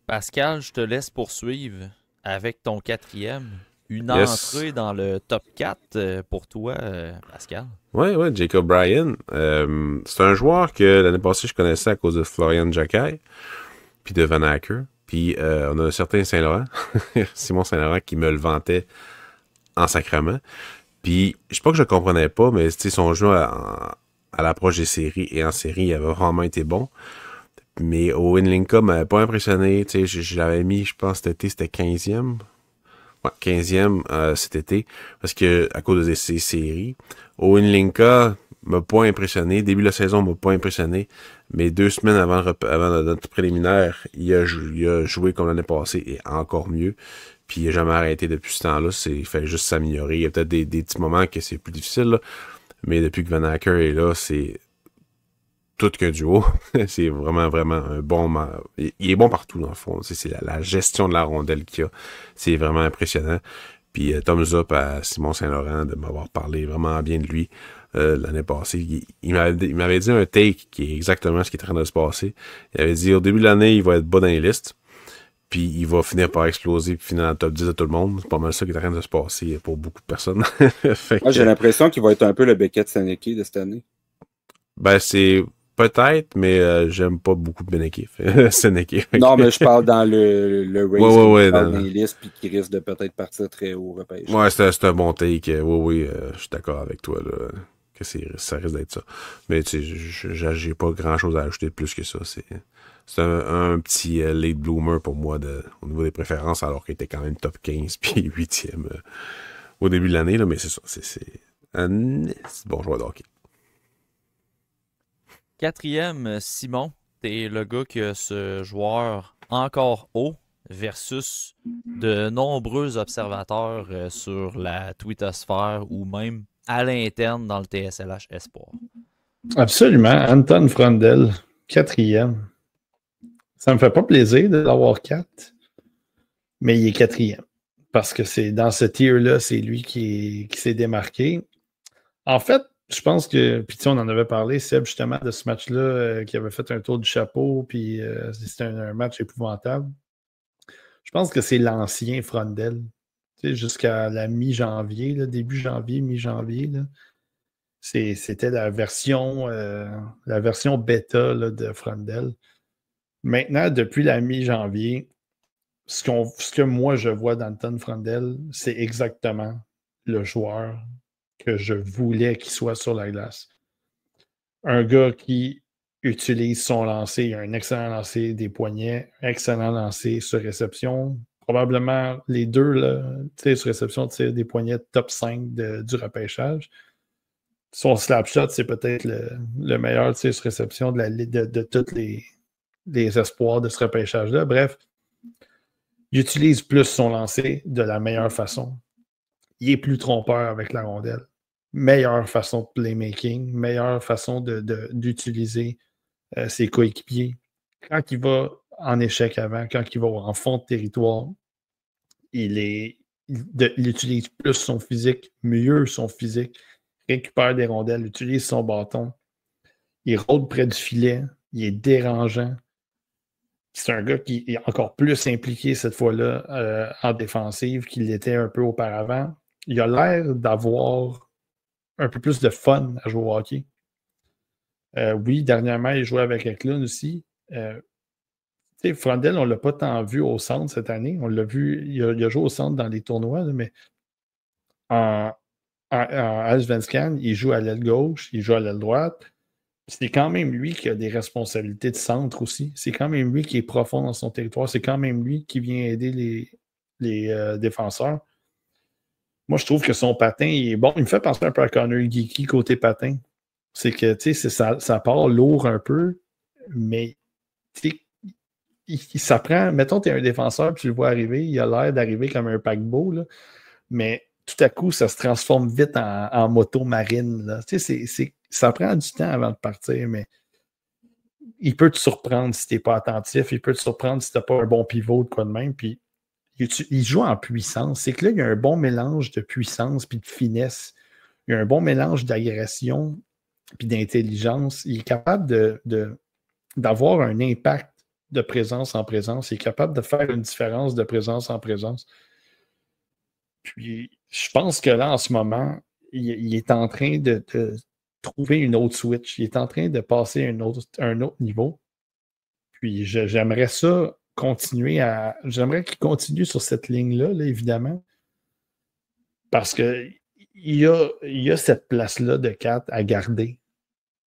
Pascal, je te laisse poursuivre avec ton quatrième. Une Yes. entrée dans le top 4 pour toi, Pascal. Ouais, Jacob Bryan. C'est un joueur que l'année passée, je connaissais à cause de Florian Jacquet, puis de Van Acker. Puis on a un certain Saint-Laurent, Simon Saint-Laurent, qui me le vantait en sacrament. Puis, je sais pas que je comprenais pas, mais son jeu à l'approche des séries et en série, il avait vraiment été bon. Mais au Winlinka m'avait pas impressionné. Je l'avais mis, je pense, cet été, c'était 15e. Ouais, 15e cet été, parce que à cause de ces séries. Owen Linka m'a pas impressionné. Début de la saison m'a pas impressionné. Mais 2 semaines avant notre préliminaire, il a joué comme l'année passée et encore mieux. Puis il n'a jamais arrêté depuis ce temps-là. Il fait juste s'améliorer. Il y a peut-être des petits moments que c'est plus difficile, là. Mais depuis que Van Acker est là, c'est tout qu'un duo. C'est vraiment, vraiment un bon... Il est bon partout, dans le fond. C'est la gestion de la rondelle qu'il a. C'est vraiment impressionnant. Puis thumbs up à Simon Saint-Laurent de m'avoir parlé vraiment bien de lui l'année passée. Il m'avait dit un take qui est exactement ce qui est en train de se passer. Il avait dit, au début de l'année, il va être bas dans les listes. Puis il va finir par exploser puis finir dans le top 10 de tout le monde. C'est pas mal ça qui est en train de se passer pour beaucoup de personnes. Moi, j'ai l'impression qu'il va être un peu le Beckett Seneke de cette année. Ben, c'est... Peut-être, mais j'aime pas beaucoup Beneke. Seneke. Non, mais je parle dans le race ouais, dans les listes puis qui risque de peut-être partir très haut repêche. Ouais, c'est un bon take. Oui, je suis d'accord avec toi là, que ça risque d'être ça. Mais tu sais, j'ai pas grand-chose à ajouter de plus que ça. C'est un petit late bloomer pour moi au niveau des préférences, alors qu'il était quand même top 15 puis 8e au début de l'année. Là, mais c'est ça. C'est un bon joueur de hockey. Quatrième, Simon, t'es le gars qui a ce joueur encore haut versus de nombreux observateurs sur la twittosphère ou même à l'interne dans le TSLH Espoir. Absolument. Anton Frondel, 4e. Ça me fait pas plaisir de l'avoir 4. mais il est quatrième. Parce que c'est dans ce tier-là, c'est lui qui s'est démarqué. En fait, je pense que, puis tu sais, on en avait parlé, Seb, justement, de ce match-là, qui avait fait un tour du chapeau, puis c'était un match épouvantable. Je pense que c'est l'ancien Frondel. Tu sais, jusqu'à la mi-janvier, là, début janvier, mi-janvier, là. C'était la version bêta là, de Frondel. Maintenant, depuis la mi-janvier, ce que moi je vois d'Anton Frondel, c'est exactement le joueur que je voulais qu'il soit sur la glace. Un gars qui utilise son lancer, il a un excellent lancer des poignets, excellent lancer sur réception. Probablement les deux, là, sur réception, des poignets top 5 du repêchage. Son slap shot, c'est peut-être le meilleur sur réception de tous les espoirs de ce repêchage-là. Bref, il utilise plus son lancer de la meilleure façon. Il est plus trompeur avec la rondelle. Meilleure façon de playmaking, meilleure façon d'utiliser ses coéquipiers. Quand il va en échec avant, quand il va en fond de territoire, il utilise plus son physique, mieux son physique, récupère des rondelles, utilise son bâton. Il rôde près du filet, il est dérangeant. C'est un gars qui est encore plus impliqué cette fois-là en défensive qu'il l'était un peu auparavant. Il a l'air d'avoir un peu plus de fun à jouer au hockey. Oui, dernièrement, il jouait avec Eklund aussi. Frondel, on ne l'a pas tant vu au centre cette année. On l'a vu, il a joué au centre dans les tournois, là, mais en Allsvenskan, il joue à l'aile gauche, il joue à l'aile droite. C'est quand même lui qui a des responsabilités de centre aussi. C'est quand même lui qui est profond dans son territoire. C'est quand même lui qui vient aider les défenseurs. Moi, je trouve que son patin, il est bon. Il me fait penser un peu à Connor Geeky côté patin. C'est que, tu sais, ça part lourd un peu, mais, tu sais, ça prend... Mettons, tu es un défenseur, puis tu le vois arriver, il a l'air d'arriver comme un paquebot, là, mais tout à coup, ça se transforme vite en moto marine, là. Tu sais, ça prend du temps avant de partir, mais il peut te surprendre si tu n'es pas attentif, il peut te surprendre si tu n'as pas un bon pivot de quoi de même, puis il joue en puissance. C'est que là, il y a un bon mélange de puissance puis de finesse. Il y a un bon mélange d'agression puis d'intelligence. Il est capable d'avoir un impact de présence en présence. Il est capable de faire une différence de présence en présence. Puis, je pense que là, en ce moment, il est en train de trouver une autre switch. Il est en train de passer à un autre niveau. Puis, j'aimerais ça continuer j'aimerais qu'il continue sur cette ligne-là, là, évidemment. Parce qu'il y a cette place-là de 4 à garder.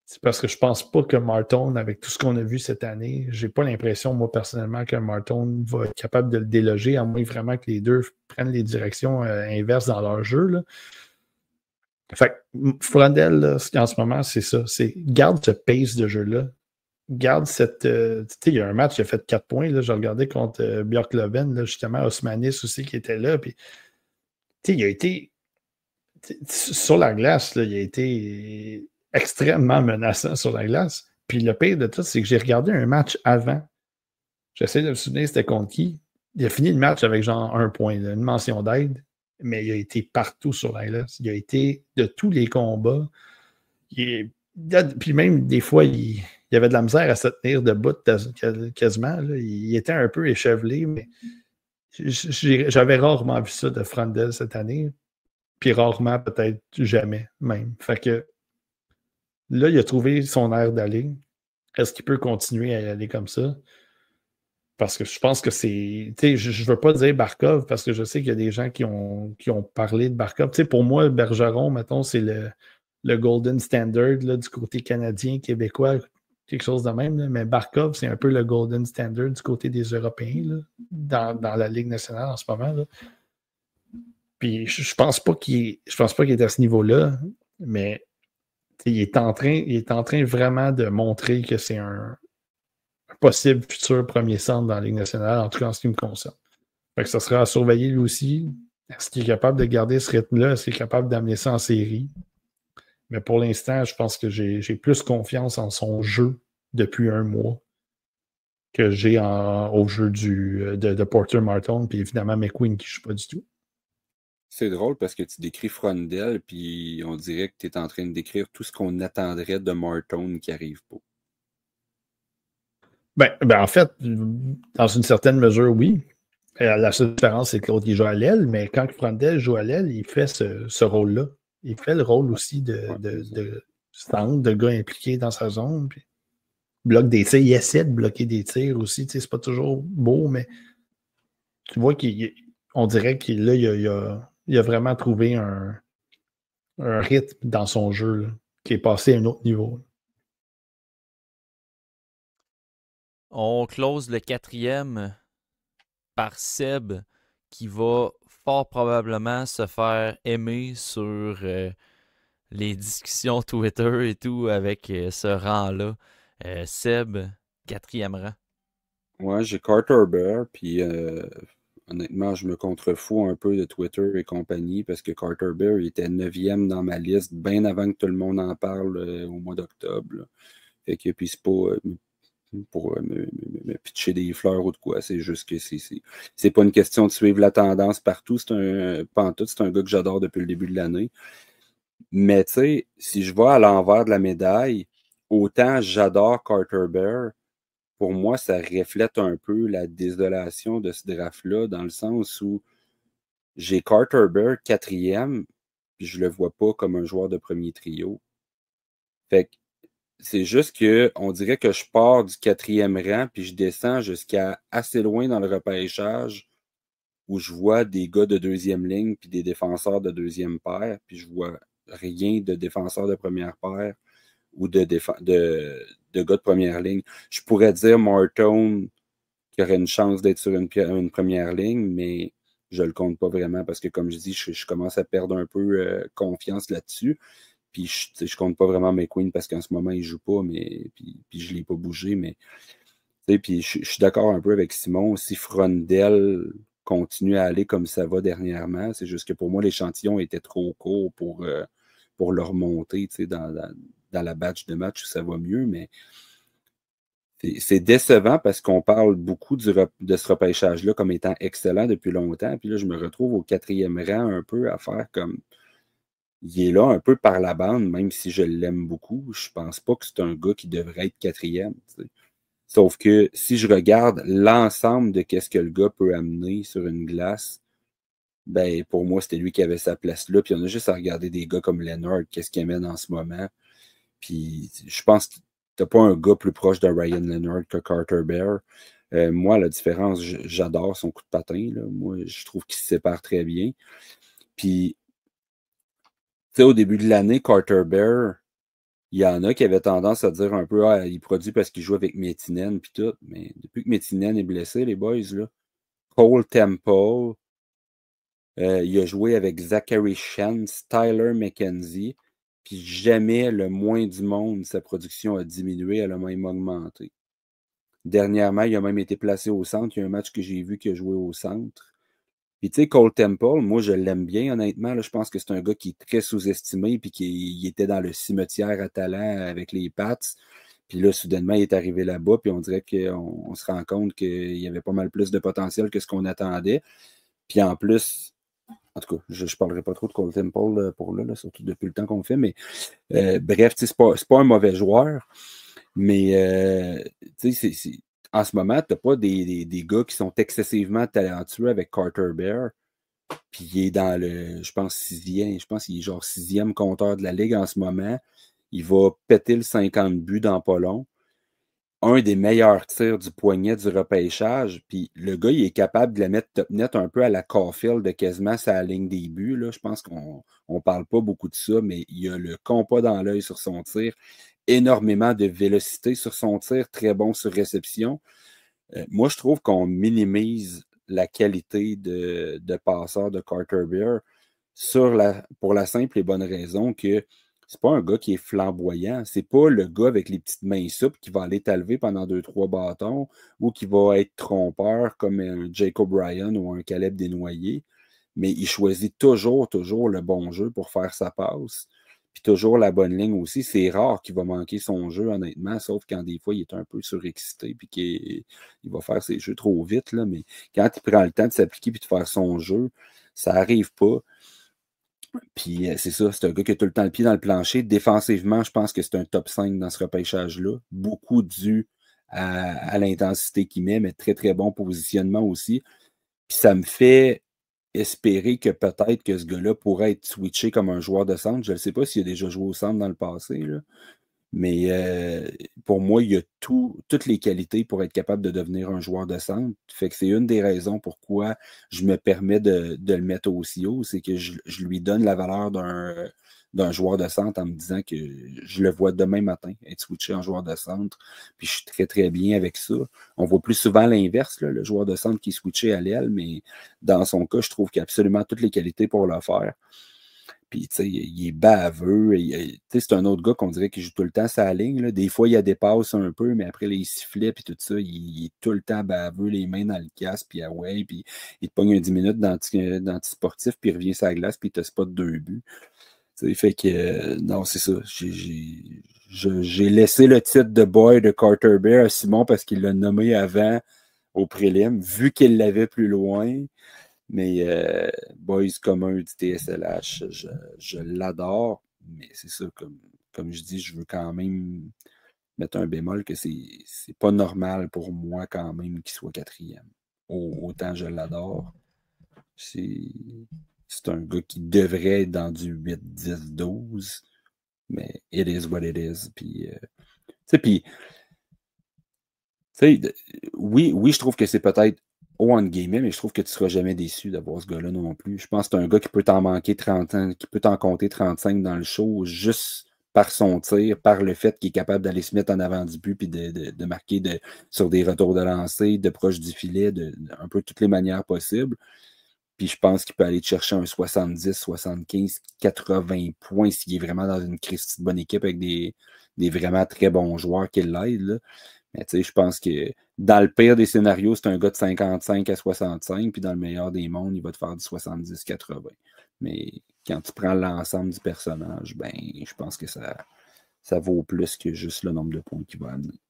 C'est parce que je pense pas que Martin, avec tout ce qu'on a vu cette année, j'ai pas l'impression, moi, personnellement, que Martin va être capable de le déloger, à moins vraiment que les deux prennent les directions inverses dans leur jeu, là. Fait que Frondel, là, en ce moment, c'est ça. C'est garde ce pace de jeu-là. Garde cette. Tu sais, il y a un match qui a fait 4 points. Là, je regardais contre Björklöven, là, justement, Osmanis aussi qui était là. Puis, tu sais, il a été. Sur la glace, là, il a été extrêmement menaçant sur la glace. Puis le pire de tout, c'est que j'ai regardé un match avant. J'essaie de me souvenir c'était contre qui. Il a fini le match avec genre 1 point, là, une mention d'aide, mais il a été partout sur la glace. Il a été de tous les combats. Puis même des fois, il y avait de la misère à se tenir debout quasiment. Là. Il était un peu échevelé, mais j'avais rarement vu ça de Frondel cette année. Puis rarement, peut-être jamais même. Fait que là, il a trouvé son air d'aller. Est-ce qu'il peut continuer à y aller comme ça? Parce que je pense que c'est... Tu sais, je ne veux pas dire Barkov, parce que je sais qu'il y a des gens qui ont parlé de Barkov. Tu sais, pour moi, Bergeron, mettons, c'est le golden standard là, du côté canadien, québécois, quelque chose de même. Là. Mais Barkov, c'est un peu le golden standard du côté des Européens là, dans la Ligue nationale en ce moment. Là. Puis je pense pas qu'il est à ce niveau-là, mais il est en train vraiment de montrer que c'est un possible futur premier centre dans la Ligue nationale, en tout cas en ce qui me concerne. Fait que ça sera à surveiller lui aussi. Est-ce qu'il est capable de garder ce rythme-là? Est-ce qu'il est capable d'amener ça en série? Mais pour l'instant, je pense que j'ai plus confiance en son jeu depuis 1 mois que j'ai au jeu de Porter Martin, puis évidemment McQueen qui ne joue pas du tout. C'est drôle parce que tu décris Frondel, puis on dirait que tu es en train de décrire tout ce qu'on attendrait de Martin qui arrive pas. En fait, dans une certaine mesure, oui. La seule différence, c'est que l'autre, il joue à l'aile, mais quand Frondel joue à l'aile, il fait ce rôle-là. Il fait le rôle aussi de centre, de gars impliqué dans sa zone. Puis bloque des tirs. Il essaie de bloquer des tirs aussi. C'est pas toujours beau, mais tu vois qu'on dirait qu'il a vraiment trouvé un rythme dans son jeu là, qui est passé à un autre niveau. On close le 4e par Seb qui va fort probablement se faire aimer sur les discussions Twitter et tout avec ce rang-là. Seb, 4e rang. Ouais, j'ai Carter Bear, puis honnêtement, je me contrefous un peu de Twitter et compagnie parce que Carter Bear était 9e dans ma liste bien avant que tout le monde en parle au mois d'octobre. Là. Fait que puis c'est pas pour me pitcher des fleurs ou de quoi, c'est juste que c'est pas une question de suivre la tendance partout, c'est un gars que j'adore depuis le début de l'année. Mais tu sais, si je vais à l'envers de la médaille, autant j'adore Carter Bear, pour moi, ça reflète un peu la désolation de ce draft-là, dans le sens où j'ai Carter Bear 4e, puis je le vois pas comme un joueur de premier trio. Fait que c'est juste que on dirait que je pars du 4e rang, puis je descends jusqu'à assez loin dans le repêchage où je vois des gars de 2e ligne, puis des défenseurs de 2e paire, puis je vois rien de défenseurs de première paire ou de gars de première ligne. Je pourrais dire Martin qui aurait une chance d'être sur une première ligne, mais je le compte pas vraiment parce que, comme je dis, je commence à perdre un peu confiance là-dessus. Puis je compte pas vraiment McQueen parce qu'en ce moment, il joue pas, mais puis je l'ai pas bougé, mais puis je suis d'accord un peu avec Simon. Si Frondel continue à aller comme ça va dernièrement, c'est juste que pour moi, l'échantillon était trop court pour le remonter dans la batch de match où ça va mieux, mais c'est décevant parce qu'on parle beaucoup de ce repêchage-là comme étant excellent depuis longtemps. Puis là, je me retrouve au 4e rang un peu à faire comme il est là un peu par la bande, même si je l'aime beaucoup. Je pense pas que c'est un gars qui devrait être 4e. Sauf que si je regarde l'ensemble de qu'est-ce que le gars peut amener sur une glace, ben pour moi, c'était lui qui avait sa place là. Puis on a juste à regarder des gars comme Leonard, qu'est-ce qu'il amène en ce moment. Puis je pense que t'as pas un gars plus proche de Ryan Leonard que Carter Bear. Moi, la différence, j'adore son coup de patin. Là. Moi, je trouve qu'il se sépare très bien. Puis, tu sais, au début de l'année, Carter Bear, il y en a qui avaient tendance à dire un peu, ah, il produit parce qu'il joue avec Métinen puis tout. Mais depuis que Métinen est blessé, les boys, là, Cole Temple, il a joué avec Zachary Shantz, Tyler McKenzie, puis jamais le moins du monde, sa production a diminué, elle a même augmenté. Dernièrement, il a même été placé au centre. Il y a un match que j'ai vu qu'il a joué au centre. Puis tu sais, Cole Temple, moi je l'aime bien, honnêtement. Là, je pense que c'est un gars qui est très sous-estimé, puis qui était dans le cimetière à talent avec les Pats. Puis là, soudainement, il est arrivé là-bas, puis on dirait qu'on se rend compte qu'il y avait pas mal plus de potentiel que ce qu'on attendait. Puis en plus, en tout cas, je ne parlerai pas trop de Cole Temple pour là, surtout depuis le temps qu'on fait, mais bref, c'est pas un mauvais joueur, mais en ce moment, tu n'as pas des gars qui sont excessivement talentueux avec Carter Bear, puis il est dans je pense, 6e, je pense qu'il est genre 6e compteur de la Ligue en ce moment. Il va péter le 50 buts dans pas long. Un des meilleurs tirs du poignet du repêchage. Puis le gars, il est capable de la mettre top net un peu à la Caulfield de quasiment sa ligne des buts. Là. Je pense qu'on ne parle pas beaucoup de ça, mais il a le compas dans l'œil sur son tir. Énormément de vélocité sur son tir. Très bon sur réception. Moi, je trouve qu'on minimise la qualité de passeur de Carter Bear pour la simple et bonne raison que c'est pas un gars qui est flamboyant. C'est pas le gars avec les petites mains souples qui va aller t'allever pendant 2-3 bâtons ou qui va être trompeur comme un Jake O'Brien ou un Caleb Desnoyers. Mais il choisit toujours le bon jeu pour faire sa passe. puis toujours la bonne ligne aussi. C'est rare qu'il va manquer son jeu, honnêtement, sauf quand des fois il est un peu surexcité puis qu'il va faire ses jeux trop vite. Là, mais quand il prend le temps de s'appliquer puis de faire son jeu, ça n'arrive pas. Puis c'est ça, c'est un gars qui a tout le temps le pied dans le plancher. Défensivement, je pense que c'est un top 5 dans ce repêchage-là. Beaucoup dû à l'intensité qu'il met, mais très, très bon positionnement aussi. Puis ça me fait espérer que peut-être que ce gars-là pourrait être switché comme un joueur de centre. Je ne sais pas s'il a déjà joué au centre dans le passé, là. Mais pour moi, il a toutes les qualités pour être capable de devenir un joueur de centre. Fait que c'est une des raisons pourquoi je me permets de le mettre aussi haut, c'est que je lui donne la valeur d'un joueur de centre en me disant que je le vois demain matin être switché en joueur de centre. Puis je suis très, très bien avec ça. On voit plus souvent l'inverse, là, le joueur de centre qui est switché à l'aile, mais dans son cas, je trouve qu'il a absolument toutes les qualités pour le faire. Puis, tu sais, il est baveux. C'est un autre gars qu'on dirait qu'il joue tout le temps sa ligne. Là. Des fois, il a des passes un peu, mais après, les sifflets puis tout ça, il est tout le temps baveux, les mains dans le casque, puis ouais, puis il te pogne un 10 minutes d'antisportif, puis il revient sur la glace, puis il te spot 2 buts. T'sais, fait que, non, c'est ça. J'ai laissé le titre de boy de Carter Bear à Simon parce qu'il l'a nommé avant au prélim, vu qu'il l'avait plus loin. Mais Boys commun du TSLH, je l'adore. Mais c'est ça, comme je dis, je veux quand même mettre un bémol que c'est pas normal pour moi quand même qu'il soit 4e. Autant je l'adore. C'est un gars qui devrait être dans du 8, 10, 12. Mais it is what it is. Puis, oui, je trouve que c'est peut-être haut en gamer, mais je trouve que tu ne seras jamais déçu d'avoir ce gars-là non plus. Je pense que c'est un gars qui peut t'en manquer 30 ans, qui peut t'en compter 35 dans le show juste par son tir, par le fait qu'il est capable d'aller se mettre en avant du but puis de marquer sur des retours de lancer, de proche du filet, un peu toutes les manières possibles. Puis je pense qu'il peut aller te chercher un 70, 75, 80 points s'il est vraiment dans une Christie de bonne équipe avec des vraiment très bons joueurs qui l'aident. Mais tu sais, je pense que dans le pire des scénarios, c'est un gars de 55 à 65, puis dans le meilleur des mondes, il va te faire du 70-80. Mais quand tu prends l'ensemble du personnage, ben, je pense que ça vaut plus que juste le nombre de points qu'il va amener.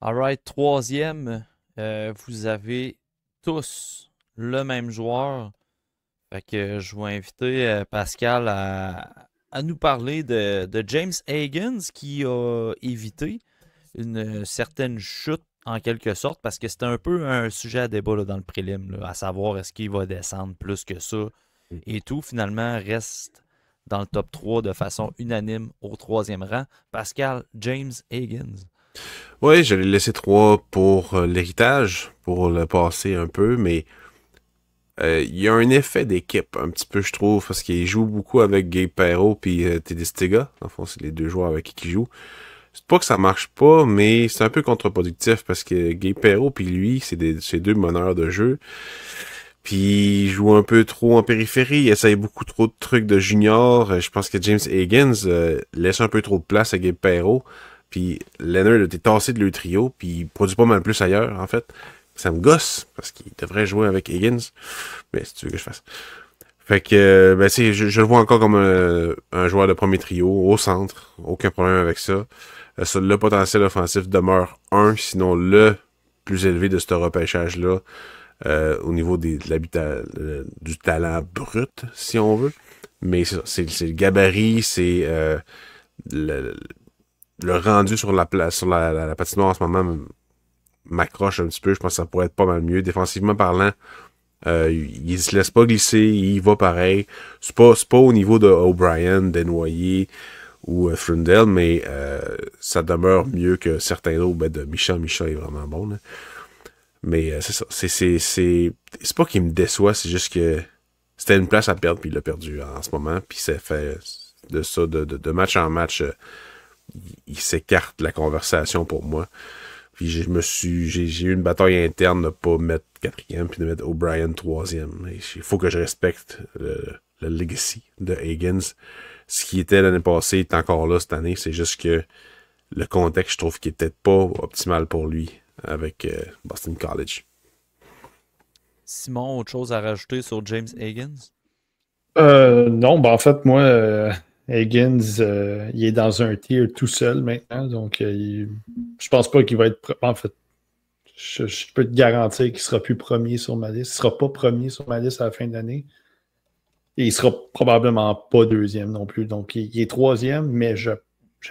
Alright, troisième, vous avez tous le même joueur. Fait que je vais inviter Pascal à nous parler de James Higgins qui a évité une certaine chute en quelque sorte parce que c'était un peu un sujet à débat là, dans le prélim, là, à savoir est-ce qu'il va descendre plus que ça et tout. Finalement, reste dans le top 3 de façon unanime au 3e rang. Pascal, James Higgins. Oui, je l'ai laissé 3 pour l'héritage, pour le passer un peu, mais il y a un effet d'équipe, un petit peu, je trouve, parce qu'il joue beaucoup avec Gabe Perreault et Teddy Stiga. En fond, c'est les deux joueurs avec qui il joue. C'est pas que ça marche pas, mais c'est un peu contre-productif parce que Gabe Perreault puis lui, c'est deux meneurs de jeu. Puis il joue un peu trop en périphérie, il essaye beaucoup trop de trucs de junior. Je pense que James Higgins laisse un peu trop de place à Gabe Perreault. Puis Leonard a été tassé de leur trio, puis il produit pas mal plus ailleurs, en fait. Ça me gosse, parce qu'il devrait jouer avec Higgins. Mais si tu veux que je fasse. Fait que, ben, je le vois encore comme un joueur de premier trio, au centre. Aucun problème avec ça. Le potentiel offensif demeure sinon le plus élevé de ce repêchage-là. Au niveau du talent brut, si on veut. Mais c'est le gabarit, c'est le rendu sur la patinoire en ce moment m'accroche un petit peu. Je pense que ça pourrait être pas mal mieux. Défensivement parlant, il se laisse pas glisser, il va pareil. C'est pas au niveau de O'Brien, Desnoyers ou Frundell, mais ça demeure mieux que certains autres. Ben, de Michel est vraiment bon. Là. Mais c'est ça. C'est pas qu'il me déçoit, c'est juste que c'était une place à perdre, puis il l'a perdu en ce moment. Puis ça fait de ça, de match en match, il s'écarte de la conversation pour moi. Puis j'ai eu une bataille interne de ne pas mettre 4e puis de mettre O'Brien 3e. Il faut que je respecte le legacy de Higgins. Ce qui était l'année passée est encore là cette année. C'est juste que le contexte, je trouve qu'il est peut-être pas optimal pour lui avec Boston College. Simon, autre chose à rajouter sur James Higgins? Non, en fait, moi, Higgins, il est dans un tier tout seul maintenant, donc je pense pas qu'il va être... En fait, je peux te garantir qu'il sera plus premier sur ma liste. Il sera pas premier sur ma liste à la fin de l'année. Et il sera probablement pas deuxième non plus. Donc, il est troisième, mais j'ai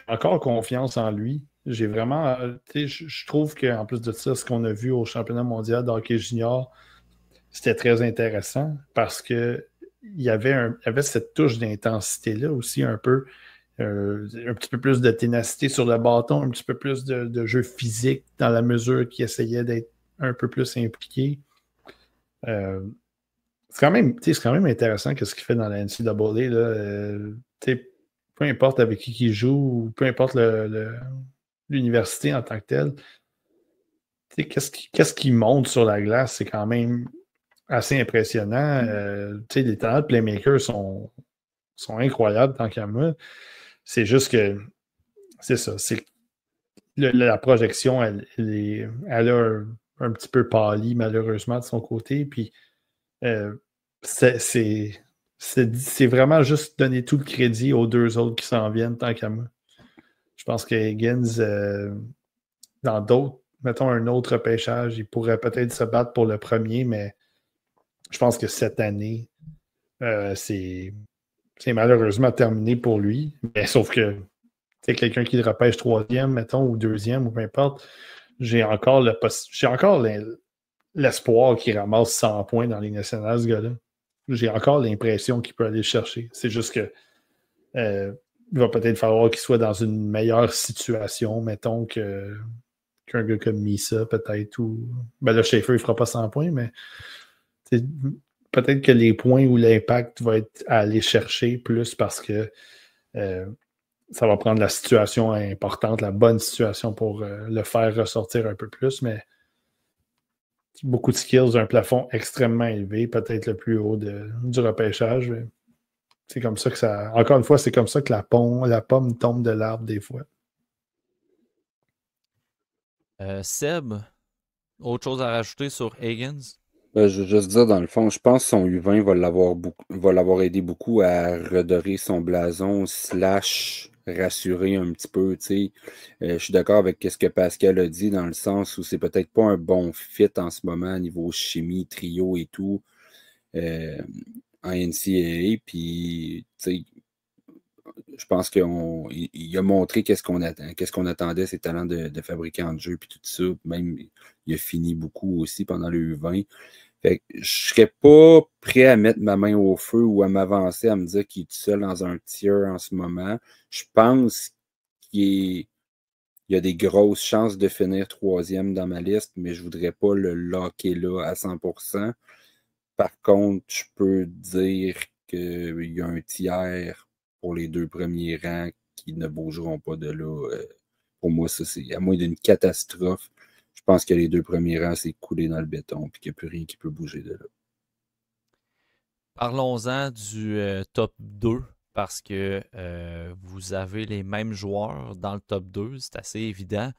encore confiance en lui. J'ai vraiment... je trouve qu'en plus de ça, ce qu'on a vu au championnat mondial de hockey junior, c'était très intéressant parce que il y avait cette touche d'intensité-là aussi, un petit peu plus de ténacité sur le bâton, un petit peu plus de jeu physique dans la mesure qu'il essayait d'être un peu plus impliqué. C'est quand même intéressant ce qu'il fait dans la NCAA. Là. Peu importe avec qui il joue, ou peu importe l'université en tant que telle, qu'est-ce qu'il montre sur la glace, c'est quand même assez impressionnant. Les talents de playmakers sont incroyables tant qu'à moi. C'est juste que c'est ça. La projection, elle a un petit peu pâli malheureusement de son côté. Puis c'est vraiment juste donner tout le crédit aux deux autres qui s'en viennent tant qu'à moi. Je pense que Higgins, dans d'autres, mettons un autre repêchage, il pourrait peut-être se battre pour le premier, mais je pense que cette année, c'est malheureusement terminé pour lui. Mais sauf que c'est quelqu'un qui le repêche troisième, mettons, ou deuxième, ou peu importe, j'ai encore l'espoir qu'il ramasse 100 points dans les nationales, ce gars-là. J'ai encore l'impression qu'il peut aller le chercher. C'est juste que il va peut-être falloir qu'il soit dans une meilleure situation, mettons, qu'un gars comme Misa, peut-être. Ben là, Schaefer, il ne fera pas 100 points, mais peut-être que les points ou l'impact va être à aller chercher plus parce que ça va prendre la situation importante, la bonne situation pour le faire ressortir un peu plus, mais beaucoup de skills, un plafond extrêmement élevé, peut-être le plus haut du repêchage. C'est comme ça que ça... Encore une fois, c'est comme ça que la pomme tombe de l'arbre des fois. Seb, autre chose à rajouter sur Higgins? Je veux juste dire, dans le fond, je pense que son U20 va l'avoir aidé beaucoup à redorer son blason, / rassurer un petit peu, tu sais. Je suis d'accord avec ce que Pascal a dit, dans le sens où c'est peut-être pas un bon fit en ce moment, niveau chimie, trio et tout, en NCAA, puis, tu sais, je pense qu'il a montré qu'est-ce qu'on attendait, ses talents de fabricant de jeu, puis tout ça. Même, il a fini beaucoup aussi pendant le U20. Fait que je serais pas prêt à mettre ma main au feu ou à m'avancer, à me dire qu'il est tout seul dans un tier en ce moment. Je pense qu'il y a des grosses chances de finir troisième dans ma liste, mais je voudrais pas le locker là à 100%. Par contre, je peux dire qu'il y a un tiers pour les 2 premiers rangs qui ne bougeront pas de là. Pour moi, ça, c'est à moins d'une catastrophe. Je pense que les 2 premiers rangs, c'est coulé dans le béton et qu'il n'y a plus rien qui peut bouger de là. Parlons-en du top 2 parce que vous avez les mêmes joueurs dans le top 2. C'est assez évident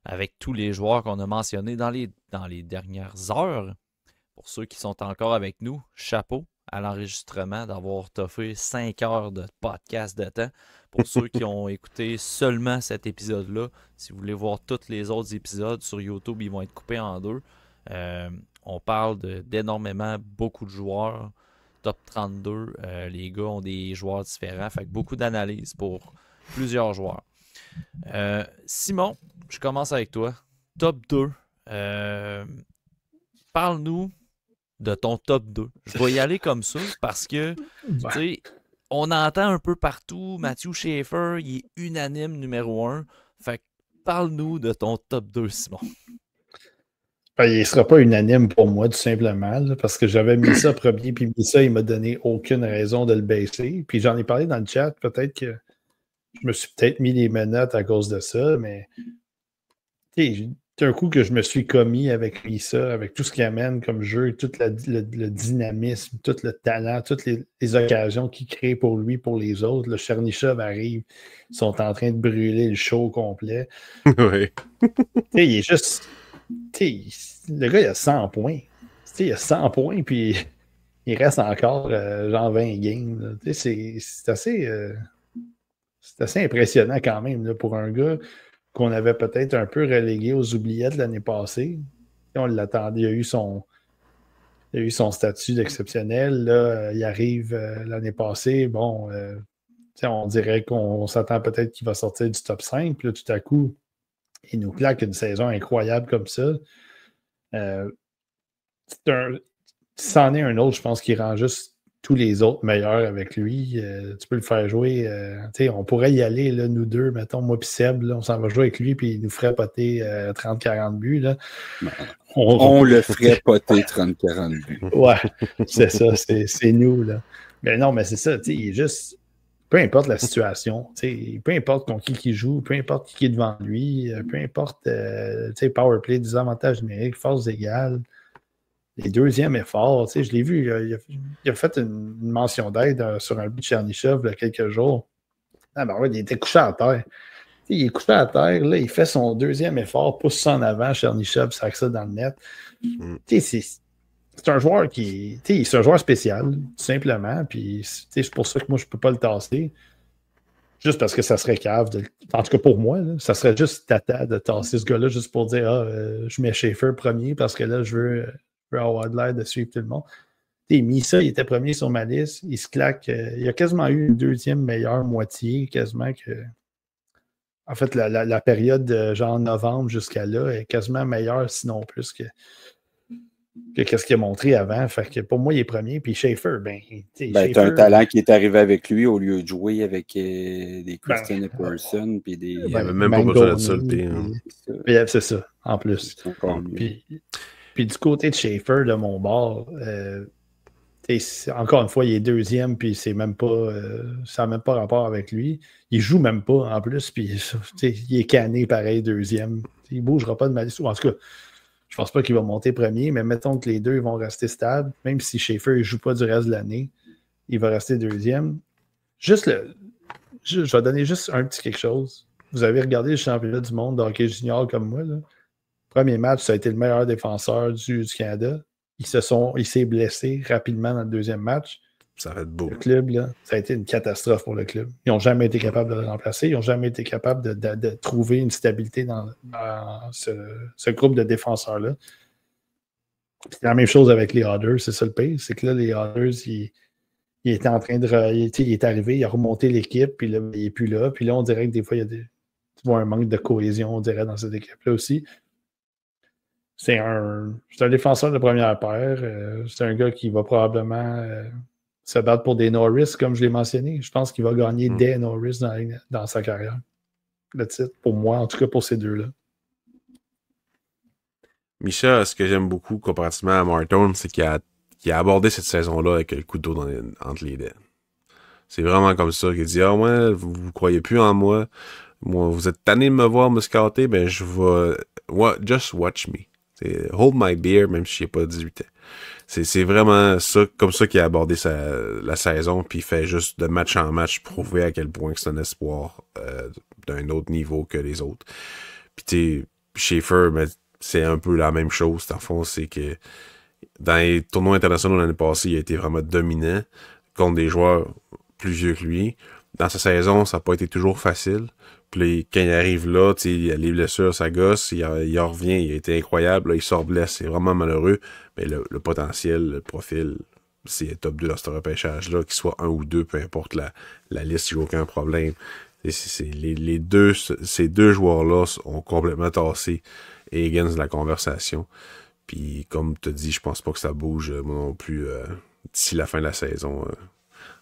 avec tous les joueurs qu'on a mentionnés dans les dernières heures. Pour ceux qui sont encore avec nous, chapeau à l'enregistrement d'avoir toffé 5 heures de podcast de temps. Pour ceux qui ont écouté seulement cet épisode-là, si vous voulez voir tous les autres épisodes sur YouTube, ils vont être coupés en deux. On parle d'énormément, beaucoup de joueurs. Top 32, les gars ont des joueurs différents. Fait que beaucoup d'analyses pour plusieurs joueurs. Simon, je commence avec toi. Top 2. Parle-nous de ton top 2. Je vais y aller comme ça parce que, tu sais, on entend un peu partout, Matthew Schaefer, il est unanime numéro 1. Fait que parle-nous de ton top 2, Simon. Il ne sera pas unanime pour moi, tout simplement, là, parce que j'avais mis ça premier, puis mis ça, il ne m'a donné aucune raison de le baisser. Puis j'en ai parlé dans le chat, peut-être que je me suis peut-être mis les menottes à cause de ça, mais un coup que je me suis commis avec Misa, avec tout ce qu'il amène comme jeu, tout le dynamisme, tout le talent, toutes les occasions qu'il crée pour lui, pour les autres. Le Chernyshov arrive, ils sont en train de brûler le show complet. Oui. Il est juste... le gars, il a 100 points. Il a 100 points, puis il reste encore genre 20 games. C'est assez impressionnant quand même là, pour un gars qu'on avait peut-être un peu relégué aux oubliettes l'année passée. On l'attendait, il a eu son statut d'exceptionnel. Là, il arrive l'année passée. Bon, on dirait qu'on s'attend peut-être qu'il va sortir du top 5. Puis là, tout à coup, il nous claque une saison incroyable comme ça. Si c'en est un autre, je pense qu'il rend juste tous les autres meilleurs avec lui. Tu peux le faire jouer. On pourrait y aller, là, nous deux, mettons, moi et Seb, là, on s'en va jouer avec lui, puis il nous ferait poter 30-40 buts. Là. On le ferait poter 30-40 buts. Ouais, c'est ça, c'est nous. Là. Mais non, mais c'est ça, il est juste. Peu importe la situation, peu importe contre qui joue, peu importe qui est devant lui, peu importe powerplay, désavantage numérique, force égale. Les deuxièmes efforts, je l'ai vu, il a fait une mention d'aide sur un but de Chernyshov il y a quelques jours. Ah ben ouais, il était couché à terre. Il est couché à terre, là, il fait son deuxième effort, pousse ça en avant, Chernyshov sac ça dans le net. C'est un joueur c'est un joueur spécial, tout simplement. Puis c'est pour ça que moi, je ne peux pas le tasser. Juste parce que ça serait cave. En tout cas, pour moi, là, ça serait juste tata de tasser ce gars-là juste pour dire je mets Schaefer premier parce que là, je veux avoir de l'air de suivre tout le monde. Misa, il était premier sur ma liste. Il se claque. Il a quasiment eu une deuxième meilleure moitié, quasiment que. En fait, la période de genre novembre jusqu'à là est quasiment meilleure, sinon plus que qu'est-ce qu'il a montré avant. Fait que pour moi, il est premier. Puis Schaefer, t'as un talent qui est arrivé avec lui au lieu de jouer avec des Christian Epperson. Puis des. Il n'avait même pas besoin de ça, c'est ça, en plus. Puis du côté de Schaefer, de mon bord, encore une fois, il est deuxième, puis c'est même pas. Ça n'a même pas rapport avec lui. Il joue même pas en plus, puis il est canné pareil, deuxième. Il ne bougera pas de malice. En tout cas, je pense pas qu'il va monter premier, mais mettons que les deux vont rester stables. Même si Schaefer ne joue pas du reste de l'année, il va rester deuxième. Je vais donner juste un petit quelque chose. Vous avez regardé le championnat du monde de hockey junior comme moi. Là. Premier match, ça a été le meilleur défenseur du Canada. Il s'est blessé rapidement dans le deuxième match. Ça va être beau. Le club, là, ça a été une catastrophe pour le club. Ils n'ont jamais été capables de le remplacer. Ils n'ont jamais été capables de trouver une stabilité dans ce groupe de défenseurs-là. C'est la même chose avec les Otters, c'est ça le pire. C'est que là, les Otters, il était en train de. Il est arrivé, il a remonté l'équipe, puis là, il n'est plus là. Puis là, on dirait que des fois, tu vois un manque de cohésion, on dirait, dans cette équipe-là aussi. C'est un défenseur de première paire. C'est un gars qui va probablement se battre pour des Norris, comme je l'ai mentionné. Je pense qu'il va gagner des Norris dans sa carrière. Le titre, pour moi, en tout cas pour ces deux-là. Misha, ce que j'aime beaucoup comparativement à Martin, c'est qu'il a abordé cette saison-là avec le couteau entre les dents. C'est vraiment comme ça qu'il dit « Ah ouais, vous croyez plus en moi. Moi, vous êtes tanné de me voir me scouter, ben je vais... just watch me. Hold my beer, même si j'ai pas 18 ans. » C'est vraiment ça, comme ça qu'il a abordé la saison, puis il fait juste de match en match prouver à quel point c'est un espoir d'un autre niveau que les autres. Puis tu sais, Schaefer, c'est un peu la même chose, dans le fond, c'est que dans les tournois internationaux l'année passée, il a été vraiment dominant contre des joueurs plus vieux que lui. Dans sa saison, ça n'a pas été toujours facile. Puis quand il arrive là, il a les blessures, ça gosse, il en revient, il a été incroyable, là, il sort blesse, c'est vraiment malheureux. Mais le potentiel, le profil, c'est top 2 dans ce repêchage-là, qu'il soit 1 ou 2, peu importe la liste, il n'y a aucun problème. Ces deux joueurs-là ont complètement tassé Higgins de la conversation. Puis comme tu as dit, je pense pas que ça bouge moi non plus d'ici la fin de la saison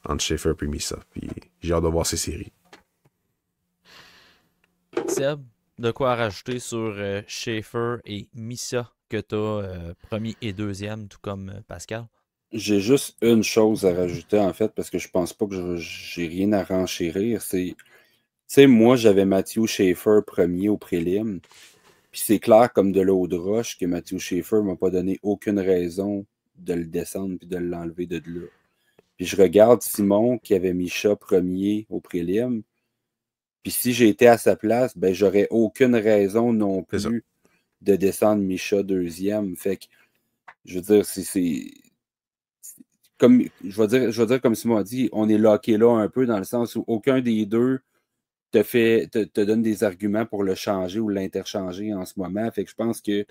entre Schaefer et Misa. Puis j'ai hâte de voir ces séries. Seb, de quoi rajouter sur Schaefer et Misa que tu as premier et deuxième, tout comme Pascal? J'ai juste une chose à rajouter, en fait, parce que je pense pas que j'ai rien à renchérir. Tu sais, moi, j'avais Matthew Schaefer premier au prélim. Puis c'est clair comme de l'eau de roche que Matthew Schaefer m'a pas donné aucune raison de le descendre puis de l'enlever de là. Puis je regarde Simon qui avait Misha premier au prélim. Puis si j'étais à sa place, ben j'aurais aucune raison non plus de descendre Misha deuxième. Fait que, je veux dire, comme je vais dire comme Simon a dit, on est locké là un peu dans le sens où aucun des deux te donne des arguments pour le changer ou l'interchanger en ce moment. Fait que je pense que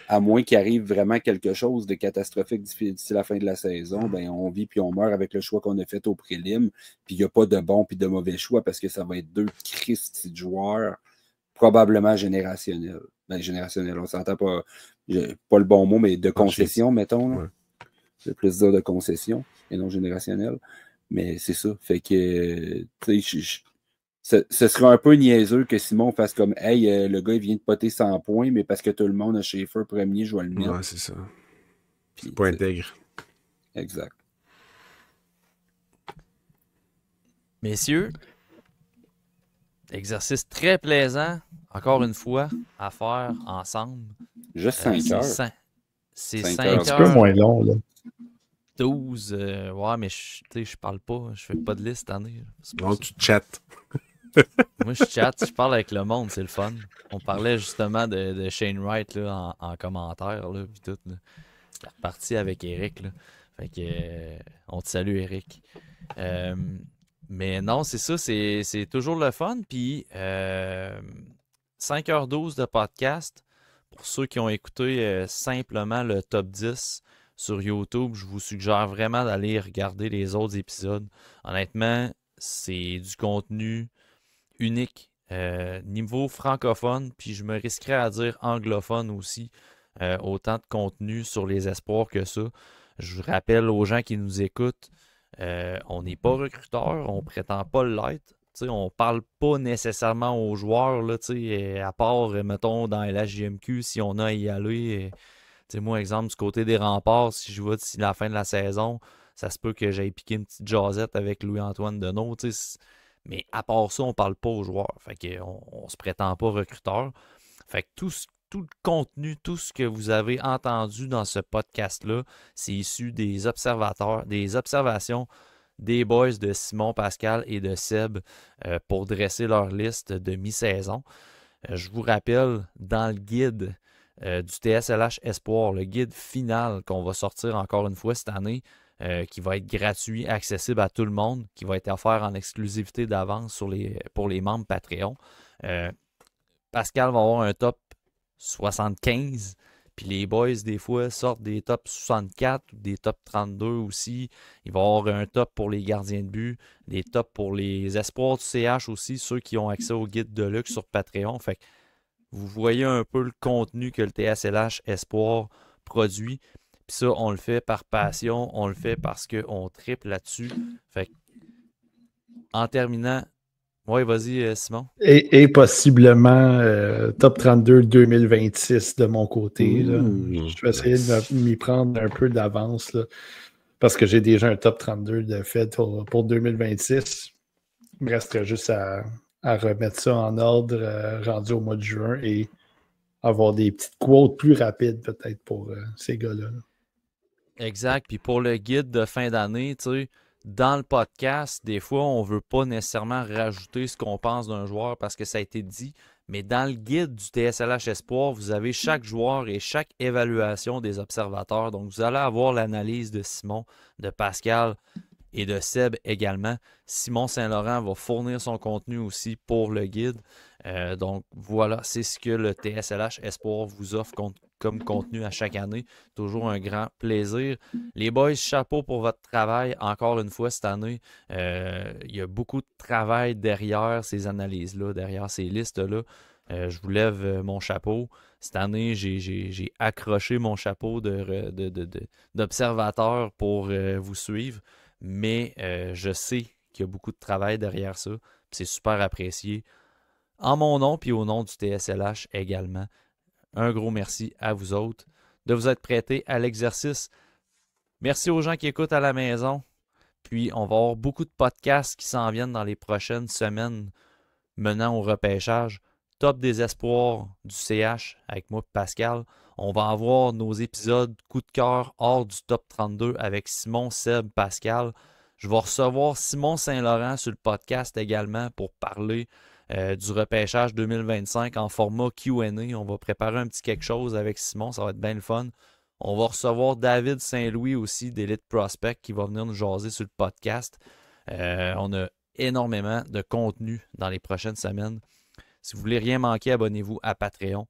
à moins qu'il arrive vraiment quelque chose de catastrophique d'ici la fin de la saison, ben on vit puis on meurt avec le choix qu'on a fait au prélim. Puis il n'y a pas de bon puis de mauvais choix parce que ça va être deux Christy de joueurs probablement générationnels. Ben, générationnels, on s'entend pas le bon mot, mais de concession, mettons. Là. Ouais. C'est plus dire de concession et non générationnel. Mais c'est ça. Fait que, tu sais, ce serait un peu niaiseux que Simon fasse comme hey, le gars il vient de poter 100 points, mais parce que tout le monde a Schaefer premier, je vais le mettre. Ouais, c'est ça. Puis, c'est pas intègre. Exact. Messieurs, exercice très plaisant, encore une fois, à faire ensemble. Juste 5 heures. C'est 5 heures. C'est un peu moins long, là. 12. Ouais, mais je parle pas. Je fais pas de liste cette année. Non, tu chattes. Moi, je chatte, je parle avec le monde, c'est le fun. On parlait justement de Shane Wright là, en commentaire, là, puis tout. Là. C'est reparti avec Eric. Là. Fait que, on te salue, Eric. Mais non, c'est ça, c'est toujours le fun. Puis, 5h12 de podcast. Pour ceux qui ont écouté simplement le top 10 sur YouTube, je vous suggère vraiment d'aller regarder les autres épisodes. Honnêtement, c'est du contenu unique, niveau francophone, puis je me risquerais à dire anglophone aussi, autant de contenu sur les espoirs que ça. Je rappelle aux gens qui nous écoutent, on n'est pas recruteur, on prétend pas l'être. T'sais, on parle pas nécessairement aux joueurs, là, à part, mettons, dans LHJMQ, si on a à y aller. Moi, exemple, du côté des remparts, si je vois d'ici la fin de la saison, ça se peut que j'aille piquer une petite jasette avec Louis-Antoine Deneau, mais à part ça, on parle pas aux joueurs. Fait qu'on se prétend pas recruteur. Fait que tout le contenu, tout ce que vous avez entendu dans ce podcast-là, c'est issu des observations des boys de Simon, Pascal et de Seb pour dresser leur liste de mi-saison. Je vous rappelle, dans le guide du TSLH Espoir, le guide final qu'on va sortir encore une fois cette année, qui va être gratuit, accessible à tout le monde, qui va être offert en exclusivité d'avance pour les membres Patreon. Pascal va avoir un top 75, puis les boys, des fois, sortent des top 64 ou des top 32 aussi. Il va y avoir un top pour les gardiens de but, des tops pour les espoirs du CH aussi, ceux qui ont accès au guide de luxe sur Patreon. Fait que vous voyez un peu le contenu que le TSLH Espoir produit. Puis ça, on le fait par passion, on le fait parce qu'on triple là-dessus. Fait que, en terminant, oui, vas-y, Simon. Et possiblement top 32 2026 de mon côté. Là. Je vais essayer de m'y prendre un peu d'avance là, parce que j'ai déjà un top 32 de fait pour 2026. Il me resterait juste à remettre ça en ordre rendu au mois de juin et avoir des petites quotes plus rapides peut-être pour ces gars-là. Exact. Puis pour le guide de fin d'année, tu sais, dans le podcast, des fois, on ne veut pas nécessairement rajouter ce qu'on pense d'un joueur parce que ça a été dit. Mais dans le guide du TSLH Espoir, vous avez chaque joueur et chaque évaluation des observateurs. Donc, vous allez avoir l'analyse de Simon, de Pascal et de Seb également. Simon Saint-Laurent va fournir son contenu aussi pour le guide. Donc, voilà, c'est ce que le TSLH Espoir vous offre comme contenu à chaque année. Toujours un grand plaisir. Les boys, chapeau pour votre travail. Encore une fois, cette année, il y a beaucoup de travail derrière ces analyses-là, derrière ces listes-là. Je vous lève mon chapeau. Cette année, j'ai accroché mon chapeau d'observateur pour vous suivre. Mais je sais qu'il y a beaucoup de travail derrière ça. C'est super apprécié. En mon nom, puis au nom du TSLH également. Un gros merci à vous autres de vous être prêtés à l'exercice. Merci aux gens qui écoutent à la maison. Puis, on va avoir beaucoup de podcasts qui s'en viennent dans les prochaines semaines menant au repêchage. Top des espoirs du CH avec moi et Pascal. On va avoir nos épisodes coup de cœur hors du top 32 avec Simon, Seb, Pascal. Je vais recevoir Simon Saint-Laurent sur le podcast également pour parler du repêchage 2025 en format Q&A. On va préparer un petit quelque chose avec Simon, ça va être bien le fun. On va recevoir David Saint-Louis aussi d'Elite Prospect qui va venir nous jaser sur le podcast. On a énormément de contenu dans les prochaines semaines. Si vous voulez rien manquer, abonnez-vous à Patreon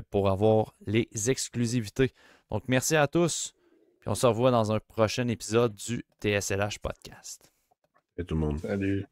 pour avoir les exclusivités. Donc, merci à tous. Puis on se revoit dans un prochain épisode du TSLH Podcast. Et tout le monde. Salut.